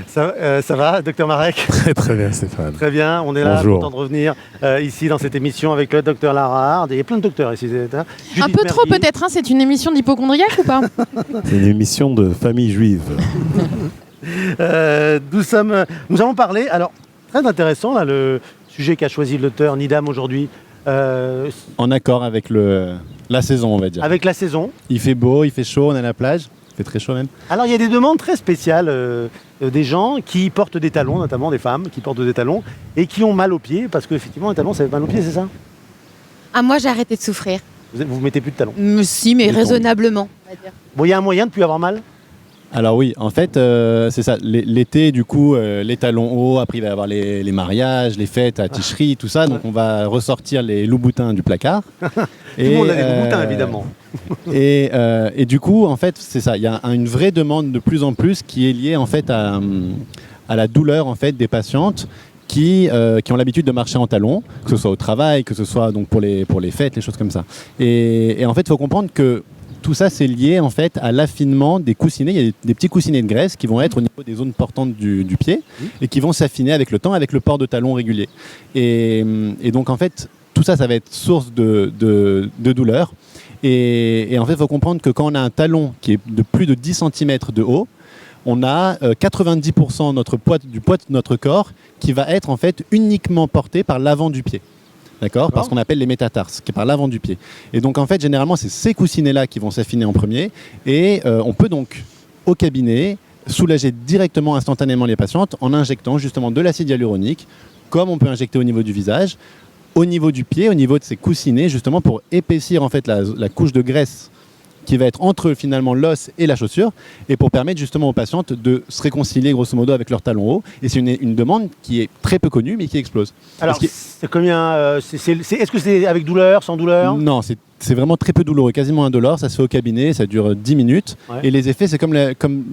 [SPEAKER 1] Ça va, docteur Marek?
[SPEAKER 5] Très très bien Stéphane.
[SPEAKER 1] Très bien, on est là,
[SPEAKER 5] Bonjour.
[SPEAKER 1] content de revenir ici dans cette émission avec le docteur Lara Hard. Il y a plein de docteurs ici.
[SPEAKER 2] Un
[SPEAKER 1] Judith
[SPEAKER 2] peu trop
[SPEAKER 1] Mergui.
[SPEAKER 2] peut-être, hein, c'est une émission d'hypochondriaque ou pas?
[SPEAKER 5] C'est une émission de famille juive.
[SPEAKER 1] Nous avons parlé, alors très intéressant là, le sujet qu'a choisi le docteur Nidam aujourd'hui.
[SPEAKER 18] En accord avec la saison, on va dire.
[SPEAKER 1] Avec la saison.
[SPEAKER 18] Il fait beau, il fait chaud, on est à la plage. Il fait très chaud même.
[SPEAKER 1] Alors il y a des demandes très spéciales des gens qui portent des talons, notamment des femmes qui portent des talons et qui ont mal aux pieds parce qu'effectivement les talons ça fait mal aux pieds, c'est ça?
[SPEAKER 4] Ah, moi, j'ai arrêté de souffrir.
[SPEAKER 1] Vous mettez plus de talons?
[SPEAKER 4] Si, mais raisonnablement.
[SPEAKER 1] Bon, il y a un moyen de plus avoir mal?
[SPEAKER 18] Alors oui, en fait, c'est ça. L'été, du coup, les talons hauts, après il va y avoir les mariages, les fêtes à Ticherie, tout ça. Donc on va ressortir les loups-boutins du placard.
[SPEAKER 1] Tout le monde a des loups-boutins, évidemment.
[SPEAKER 18] Et du coup, en fait, c'est ça. Il y a une vraie demande de plus en plus qui est liée en fait à la douleur en fait des patientes qui ont l'habitude de marcher en talons, que ce soit au travail, que ce soit donc pour les fêtes, les choses comme ça. Et en fait, il faut comprendre que tout ça, c'est lié en fait à l'affinement des coussinets. Il y a des petits coussinets de graisse qui vont être au niveau des zones portantes du pied et qui vont s'affiner avec le temps, avec le port de talons régulier. Et donc en fait, tout ça, ça va être source de douleur. Et en fait, il faut comprendre que quand on a un talon qui est de plus de 10 cm de haut, on a 90% du poids de notre corps qui va être en fait uniquement porté par l'avant du pied. D'accord ? Parce qu'on appelle les métatarses, qui est par l'avant du pied. Et donc, en fait, généralement, c'est ces coussinets-là qui vont s'affiner en premier. Et on peut donc, au cabinet, soulager directement, instantanément les patientes en injectant justement de l'acide hyaluronique, comme on peut injecter au niveau du visage, au niveau du pied, au niveau de ces coussinets, justement pour épaissir en fait la couche de graisse qui va être entre finalement l'os et la chaussure, et pour permettre justement aux patientes de se réconcilier grosso modo avec leurs talons hauts. Et c'est une demande qui est très peu connue mais qui explose.
[SPEAKER 1] Alors c'est combien est-ce que c'est avec douleur, sans douleur?
[SPEAKER 18] Non, c'est vraiment très peu douloureux, quasiment indolore. Ça se fait au cabinet, ça dure 10 minutes. Ouais. Et les effets, c'est comme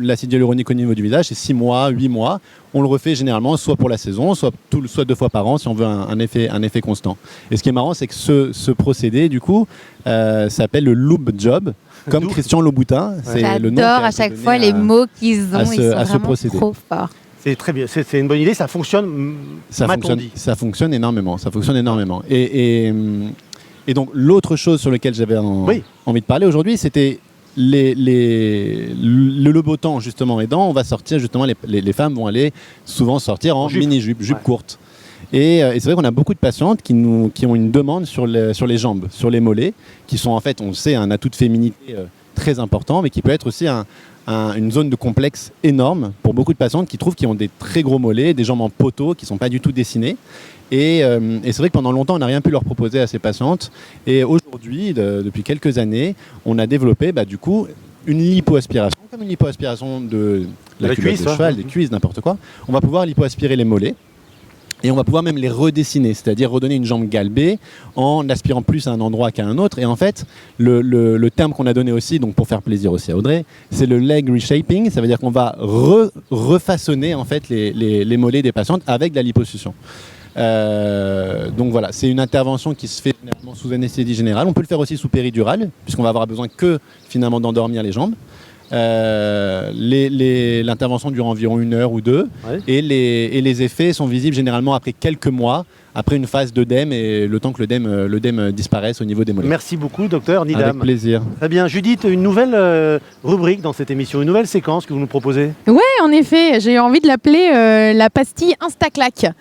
[SPEAKER 18] l'acide hyaluronique au niveau du visage, c'est 6 mois, 8 mois. On le refait généralement soit pour la saison, soit 2 fois par an si on veut un effet constant. Et ce qui est marrant, c'est que ce procédé, du coup, s'appelle le Lube Job, comme Christian Louboutin.
[SPEAKER 4] J'adore à chaque fois les mots qu'ils ont, ils sont vraiment trop forts.
[SPEAKER 1] C'est très bien, c'est une bonne idée, ça fonctionne,
[SPEAKER 18] ça fonctionne énormément, Et donc l'autre chose sur laquelle j'avais envie de parler aujourd'hui, c'était le beau temps justement aidant, on va sortir justement, les femmes vont aller souvent sortir en mini-jupe, jupe courte. Et c'est vrai qu'on a beaucoup de patientes qui ont une demande sur les jambes, sur les mollets, qui sont en fait, on le sait, un atout de féminité très important, mais qui peut être aussi une zone de complexe énorme pour beaucoup de patientes qui trouvent qu'ils ont des très gros mollets, des jambes en poteau qui ne sont pas du tout dessinées. Et c'est vrai que pendant longtemps, on n'a rien pu leur proposer à ces patientes. Et aujourd'hui, depuis quelques années, on a développé du coup une lipoaspiration, comme une lipoaspiration de la culotte de cheval, des cuisses, n'importe quoi. On va pouvoir lipoaspirer les mollets. Et on va pouvoir même les redessiner, c'est-à-dire redonner une jambe galbée en aspirant plus à un endroit qu'à un autre. Et en fait, le terme qu'on a donné aussi, donc pour faire plaisir aussi à Audrey, c'est le leg reshaping. Ça veut dire qu'on va refaçonner en fait les mollets des patientes avec de la liposuction. Donc voilà, c'est une intervention qui se fait généralement sous anesthésie générale. On peut le faire aussi sous péridurale, puisqu'on va avoir besoin que finalement d'endormir les jambes. L'intervention dure environ 1 heure ou 2 et les effets sont visibles généralement après quelques mois, après une phase d'œdème et le temps que l'œdème disparaisse au niveau des mollets.
[SPEAKER 1] Merci beaucoup, docteur Nidam.
[SPEAKER 18] Avec plaisir.
[SPEAKER 1] Très bien. Judith, une nouvelle rubrique dans cette émission, une nouvelle séquence que vous nous proposez.
[SPEAKER 2] Ouais, en effet, j'ai envie de l'appeler la pastille Instaclac.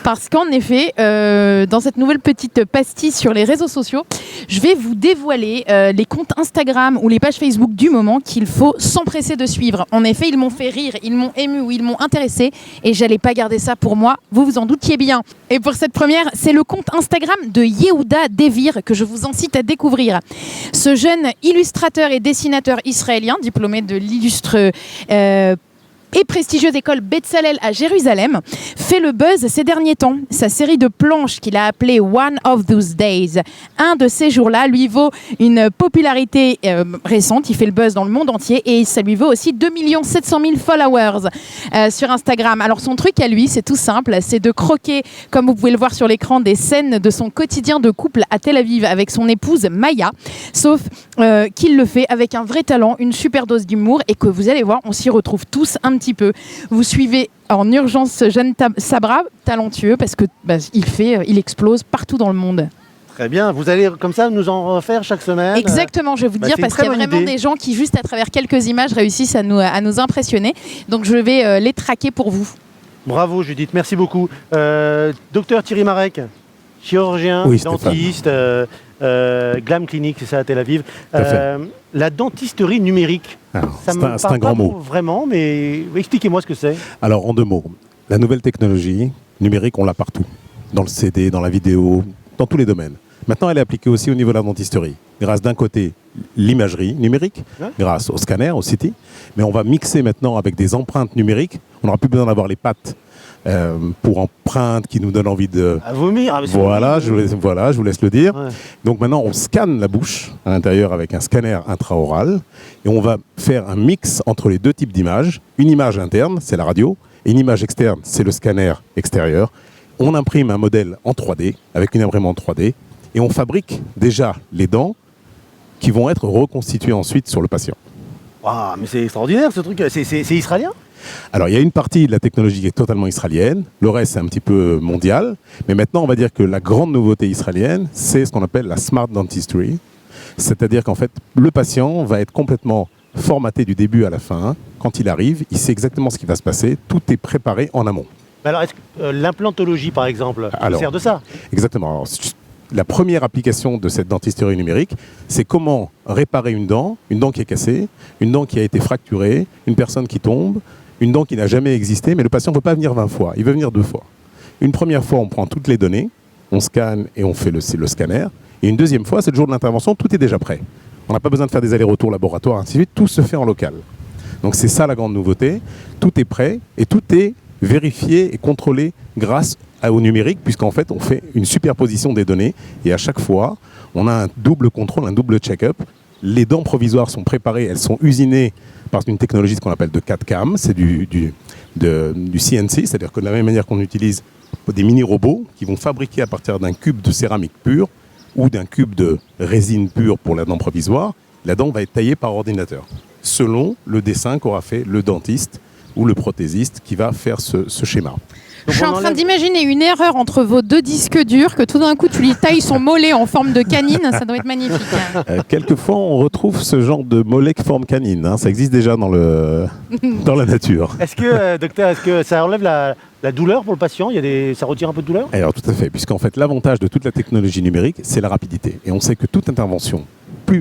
[SPEAKER 2] Parce qu'en effet, dans cette nouvelle petite pastille sur les réseaux sociaux, je vais vous dévoiler les comptes Instagram ou les pages Facebook du moment qu'il faut s'empresser de suivre. En effet, ils m'ont fait rire, ils m'ont ému ou ils m'ont intéressé et j'allais pas garder ça pour moi, vous vous en doutiez bien. Et pour cette première, c'est le compte Instagram de Yehuda Devir que je vous incite à découvrir. Ce jeune illustrateur et dessinateur israélien, diplômé de l'illustre et prestigieuse école Betzalel à Jérusalem, fait le buzz ces derniers temps. Sa série de planches qu'il a appelée One of Those Days, un de ces jours-là, lui vaut une popularité récente. Il fait le buzz dans le monde entier et ça lui vaut aussi 2 700 000 followers sur Instagram. Alors son truc à lui, c'est tout simple, c'est de croquer, comme vous pouvez le voir sur l'écran, des scènes de son quotidien de couple à Tel Aviv avec son épouse Maya, sauf qu'il le fait avec un vrai talent, une super dose d'humour et que vous allez voir, on s'y retrouve tous un petit peu. Vous suivez en urgence Jeanne Sabra, talentueux, parce que il explose partout dans le monde.
[SPEAKER 1] Très bien, vous allez comme ça nous en refaire chaque semaine.
[SPEAKER 2] Exactement, je vais vous dire, parce qu'il y a vraiment des gens qui, juste à travers quelques images, réussissent à nous impressionner. Donc je vais les traquer pour vous.
[SPEAKER 1] Bravo Judith, merci beaucoup. Docteur Thierry Marek, chirurgien, dentiste, Glam Clinic, c'est ça à Tel Aviv. La dentisterie numérique, ça me parle pas vraiment, mais expliquez-moi ce que c'est.
[SPEAKER 19] Alors en 2 mots, la nouvelle technologie numérique, on l'a partout, dans le CD, dans la vidéo, dans tous les domaines. Maintenant, elle est appliquée aussi au niveau de la dentisterie. Grâce d'un côté, l'imagerie numérique, grâce au scanner, au CT, mais on va mixer maintenant avec des empreintes numériques. On n'aura plus besoin d'avoir les pattes pour empreintes qui nous donnent envie de...
[SPEAKER 1] À vomir.
[SPEAKER 19] Voilà, je vous laisse le dire. Ouais. Donc maintenant, on scanne la bouche à l'intérieur avec un scanner intraoral et on va faire un mix entre les deux types d'images. Une image interne, c'est la radio, et une image externe, c'est le scanner extérieur. On imprime un modèle en 3D avec une imprimante 3D et on fabrique déjà les dents qui vont être reconstituées ensuite sur le patient.
[SPEAKER 1] Wow, mais c'est extraordinaire ce truc, c'est israélien?
[SPEAKER 19] Alors il y a une partie de la technologie qui est totalement israélienne, le reste c'est un petit peu mondial, mais maintenant on va dire que la grande nouveauté israélienne, c'est ce qu'on appelle la Smart Dentistry, c'est-à-dire qu'en fait le patient va être complètement formaté du début à la fin. Quand il arrive, il sait exactement ce qui va se passer, tout est préparé en amont.
[SPEAKER 1] Alors est-ce que l'implantologie par exemple sert de ça?
[SPEAKER 19] Exactement. Alors, la première application de cette dentisterie numérique, c'est comment réparer une dent qui est cassée, une dent qui a été fracturée, une personne qui tombe, une dent qui n'a jamais existé, mais le patient ne veut pas venir 20 fois, il veut venir 2 fois. Une première fois, on prend toutes les données, on scanne et on fait le scanner, et une deuxième fois, c'est le jour de l'intervention, tout est déjà prêt. On n'a pas besoin de faire des allers-retours laboratoires, ainsi de suite, tout se fait en local. Donc c'est ça la grande nouveauté, tout est prêt et tout est vérifié et contrôlé grâce au numérique, puisqu'en fait on fait une superposition des données et à chaque fois on a un double contrôle, un double check-up. Les dents provisoires sont préparées, elles sont usinées par une technologie qu'on appelle de CAD-CAM, c'est du CNC, c'est-à-dire que de la même manière qu'on utilise des mini-robots qui vont fabriquer à partir d'un cube de céramique pure ou d'un cube de résine pure pour la dent provisoire, la dent va être taillée par ordinateur, selon le dessin qu'aura fait le dentiste ou le prothésiste qui va faire ce schéma.
[SPEAKER 2] Donc je suis en train d'imaginer une erreur entre vos 2 disques durs, que tout d'un coup tu lui tailles son mollet en forme de canine, ça doit être magnifique.
[SPEAKER 19] Quelquefois on retrouve ce genre de mollet forme canine, hein. Ça existe déjà dans la nature.
[SPEAKER 1] Est-ce que, docteur, est-ce que ça enlève la douleur pour le patient? Ça retire un peu de douleur?
[SPEAKER 19] Alors tout à fait, puisqu'en fait l'avantage de toute la technologie numérique, c'est la rapidité. Et on sait que toute intervention,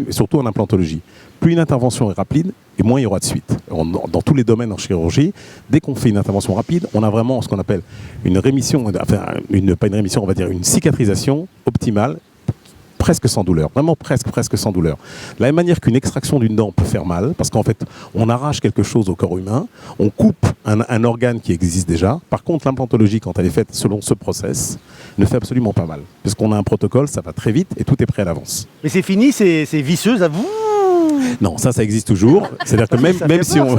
[SPEAKER 19] surtout en implantologie, plus une intervention est rapide, et moins il y aura de suite. Dans tous les domaines en chirurgie, dès qu'on fait une intervention rapide, on a vraiment ce qu'on appelle une rémission, pas une rémission, on va dire une cicatrisation optimale, presque sans douleur, vraiment presque sans douleur. De la même manière qu'une extraction d'une dent peut faire mal, parce qu'en fait, on arrache quelque chose au corps humain, on coupe un organe qui existe déjà. Par contre, l'implantologie, quand elle est faite selon ce process, ne fait absolument pas mal. Parce qu'on a un protocole, ça va très vite et tout est prêt à l'avance.
[SPEAKER 1] Mais c'est fini, c'est visseuse à vous?
[SPEAKER 19] Non, ça existe toujours. C'est-à-dire que même si on...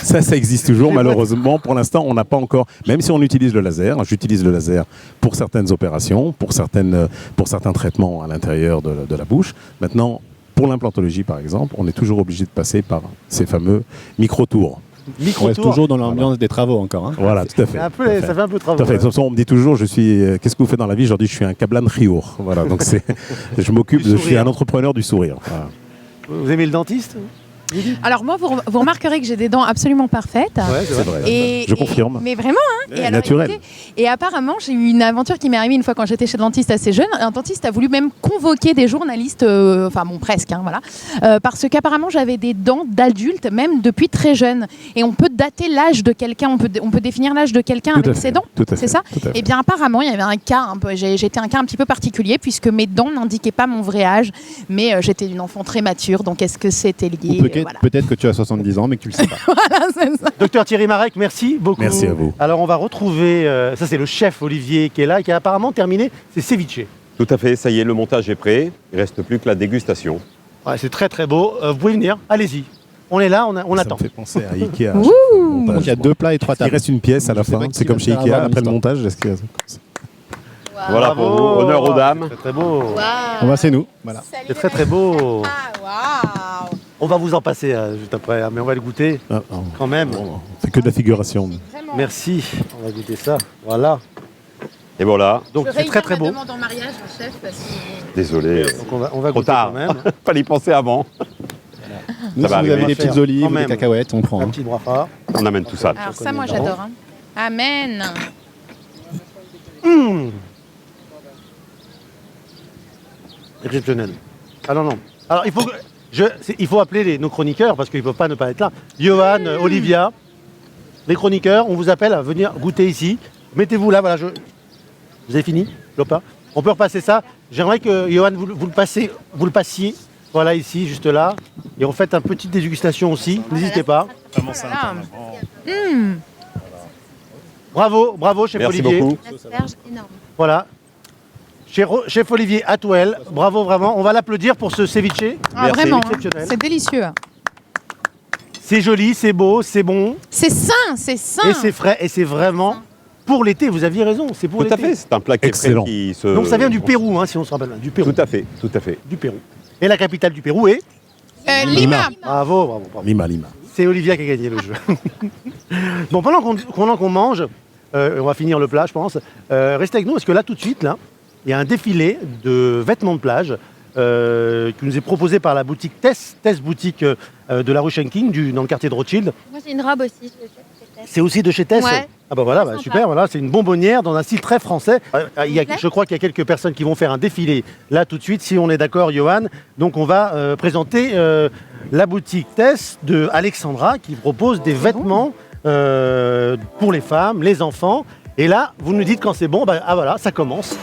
[SPEAKER 19] ça existe toujours, malheureusement. Pour l'instant, on n'a pas encore... Même si on utilise le laser, j'utilise le laser pour certaines opérations, pour certains traitements à l'intérieur de la bouche. Maintenant, pour l'implantologie, par exemple, on est toujours obligé de passer par ces fameux micro-tours.
[SPEAKER 18] On reste toujours dans l'ambiance des travaux encore. Hein.
[SPEAKER 19] Voilà, tout à fait.
[SPEAKER 1] Ça fait un peu travaux.
[SPEAKER 19] Tout à fait. De toute façon, on me dit toujours, qu'est-ce que vous faites dans la vie? Je leur dis, je suis un kablan chiour. Voilà, donc je m'occupe, je suis un entrepreneur du sourire. Voilà.
[SPEAKER 1] Vous aimez le dentiste?
[SPEAKER 2] Alors moi, vous remarquerez que j'ai des dents absolument parfaites.
[SPEAKER 19] Ouais, c'est vrai. Je confirme.
[SPEAKER 2] Mais vraiment, hein.
[SPEAKER 19] Et naturel.
[SPEAKER 2] Et apparemment, j'ai eu une aventure qui m'est arrivée une fois quand j'étais chez le dentiste assez jeune. Un dentiste a voulu même convoquer des journalistes, presque, hein, voilà, parce qu'apparemment j'avais des dents d'adulte, même depuis très jeune. Et on peut dater l'âge de quelqu'un, on peut définir l'âge de quelqu'un avec ses dents. C'est ça? Et bien apparemment, il y avait un cas, j'étais un cas un petit peu particulier puisque mes dents n'indiquaient pas mon vrai âge, mais j'étais une enfant très mature. Donc est-ce que c'était lié?
[SPEAKER 18] Peut-être que tu as 70 ans, mais que tu le sais pas.
[SPEAKER 2] Voilà, c'est ça.
[SPEAKER 1] Docteur Thierry Marek, merci beaucoup.
[SPEAKER 19] Merci à vous.
[SPEAKER 1] Alors on va retrouver, ça c'est le chef Olivier qui est là, qui a apparemment terminé ses ceviches.
[SPEAKER 6] Tout à fait, ça y est, le montage est prêt. Il ne reste plus que la dégustation.
[SPEAKER 1] Ouais, c'est très très beau. Vous pouvez venir, allez-y. On est là, on attend.
[SPEAKER 19] Ça me fait penser à Ikea.
[SPEAKER 18] Donc il y a 2 plats et 3 tables.
[SPEAKER 19] Il reste une pièce à la fin. C'est comme chez Ikea, après le montage.
[SPEAKER 6] Voilà pour vous, honneur aux dames.
[SPEAKER 1] C'est très beau.
[SPEAKER 18] Wow. C'est nous. Voilà.
[SPEAKER 1] C'est très très beau.
[SPEAKER 2] Ah, wow.
[SPEAKER 1] On va vous en passer juste après, mais on va le goûter quand même.
[SPEAKER 19] C'est que de la figuration.
[SPEAKER 1] Merci, on va goûter ça. Voilà.
[SPEAKER 6] Et voilà.
[SPEAKER 1] Donc c'est très très beau.
[SPEAKER 2] Demande en mariage, chef, parce que...
[SPEAKER 6] Désolé.
[SPEAKER 1] Donc on va
[SPEAKER 6] trop
[SPEAKER 1] goûter
[SPEAKER 6] tard.
[SPEAKER 1] quand même.
[SPEAKER 6] Fallait y penser avant.
[SPEAKER 18] Nous, si vous avez des petites olives ou des cacahuètes, on prend.
[SPEAKER 1] Un petit brafa.
[SPEAKER 6] On amène tout ça.
[SPEAKER 2] Alors ça, moi j'adore. Hein. Amen.
[SPEAKER 1] Exceptionnel. Ah non. Alors il faut appeler nos chroniqueurs parce qu'ils ne peuvent pas ne pas être là. Johan, Olivia, les chroniqueurs, on vous appelle à venir goûter ici. Mettez-vous là, voilà. Vous avez fini, Lopa? On peut repasser ça. j'aimerais que Johan, vous le passiez, voilà ici, juste là, et on fait une petite dégustation aussi, n'hésitez pas. Bravo, chef
[SPEAKER 6] Merci
[SPEAKER 1] Olivier.
[SPEAKER 6] beaucoup.
[SPEAKER 15] L'asperge énorme.
[SPEAKER 1] Voilà. Chef Olivier Atouel, bravo vraiment. On va l'applaudir pour ce ceviche.
[SPEAKER 2] Ah, vraiment,
[SPEAKER 1] exceptionnel.
[SPEAKER 2] c'est délicieux.
[SPEAKER 1] C'est joli, c'est beau, c'est bon.
[SPEAKER 2] C'est sain, c'est sain.
[SPEAKER 1] Et c'est frais, et c'est vraiment pour l'été. Vous aviez raison, c'est pour
[SPEAKER 6] Tout
[SPEAKER 1] l'été.
[SPEAKER 6] à fait, c'est un plat qui est frais
[SPEAKER 19] Excellent.
[SPEAKER 6] qui se...
[SPEAKER 1] Donc ça vient du Pérou, hein, si on se rappelle bien, du Pérou.
[SPEAKER 6] Tout à fait, tout à fait.
[SPEAKER 1] Du Pérou. Et la capitale du Pérou est
[SPEAKER 2] Lima.
[SPEAKER 1] Bravo.
[SPEAKER 5] Lima.
[SPEAKER 1] C'est Olivia qui a gagné le jeu. Bon, pendant qu'on mange, on va finir le plat, je pense. Restez avec nous, parce que là, tout de suite, là, il y a un défilé de vêtements de plage qui nous est proposé par la boutique Tess Boutique de la rue Schenking, dans le quartier de Rothschild.
[SPEAKER 15] Moi, j'ai une robe aussi.
[SPEAKER 1] C'est aussi de chez Tess.
[SPEAKER 15] Ouais.
[SPEAKER 1] Ah bah voilà,
[SPEAKER 15] Sympa.
[SPEAKER 1] super, voilà, c'est une bonbonnière dans un style très français. Je crois qu'il y a quelques personnes qui vont faire un défilé là tout de suite, si on est d'accord, Johan. Donc on va présenter la boutique Tess de Alexandra qui propose des vêtements pour les femmes, les enfants. Et là, vous nous dites quand c'est bon, voilà, ça commence.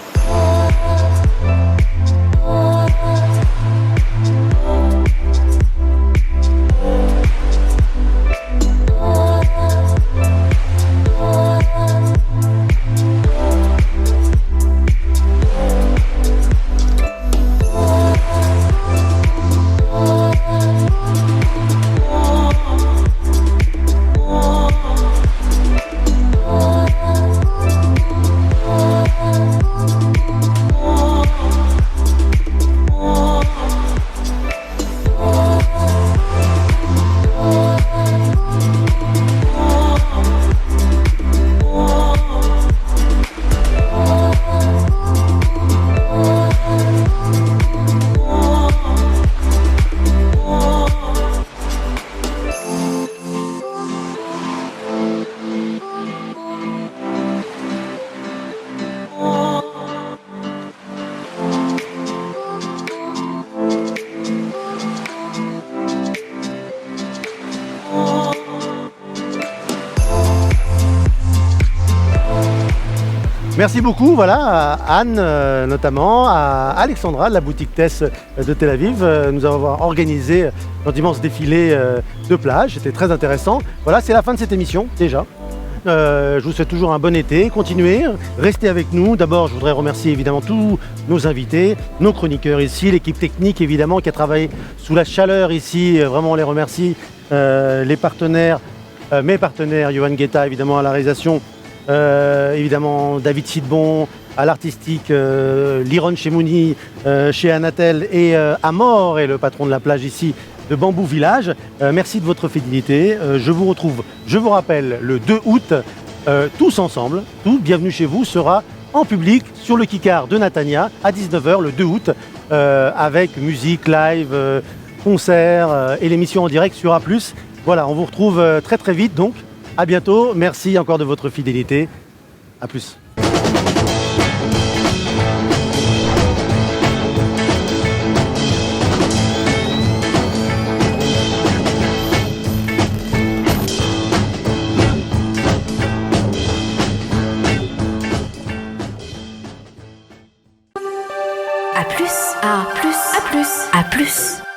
[SPEAKER 1] Merci beaucoup, voilà, à Anne notamment, à Alexandra de la boutique Tess de Tel Aviv, nous avoir organisé notre immense défilé de plage. C'était très intéressant. Voilà, c'est la fin de cette émission déjà. Je vous souhaite toujours un bon été. Continuez, restez avec nous. D'abord, je voudrais remercier évidemment tous nos invités, nos chroniqueurs ici, l'équipe technique évidemment qui a travaillé sous la chaleur ici. Vraiment, on les remercie. Les partenaires, mes partenaires, Johan Guetta évidemment à la réalisation. Évidemment David Sidbon à l'artistique, Liron Chemouni chez Anatel et Amor et le patron de la plage ici de Bambou Village. Merci de votre fidélité. Je vous retrouve, je vous rappelle, le 2 août, tous ensemble, Bienvenue chez vous sera en public sur le Kikar de Natania à 19h le 2 août avec musique, live, concert et l'émission en direct sur A+. Voilà, on vous retrouve très très vite donc. À bientôt, merci encore de votre fidélité. À plus.
[SPEAKER 8] A plus, A plus, A plus, A plus.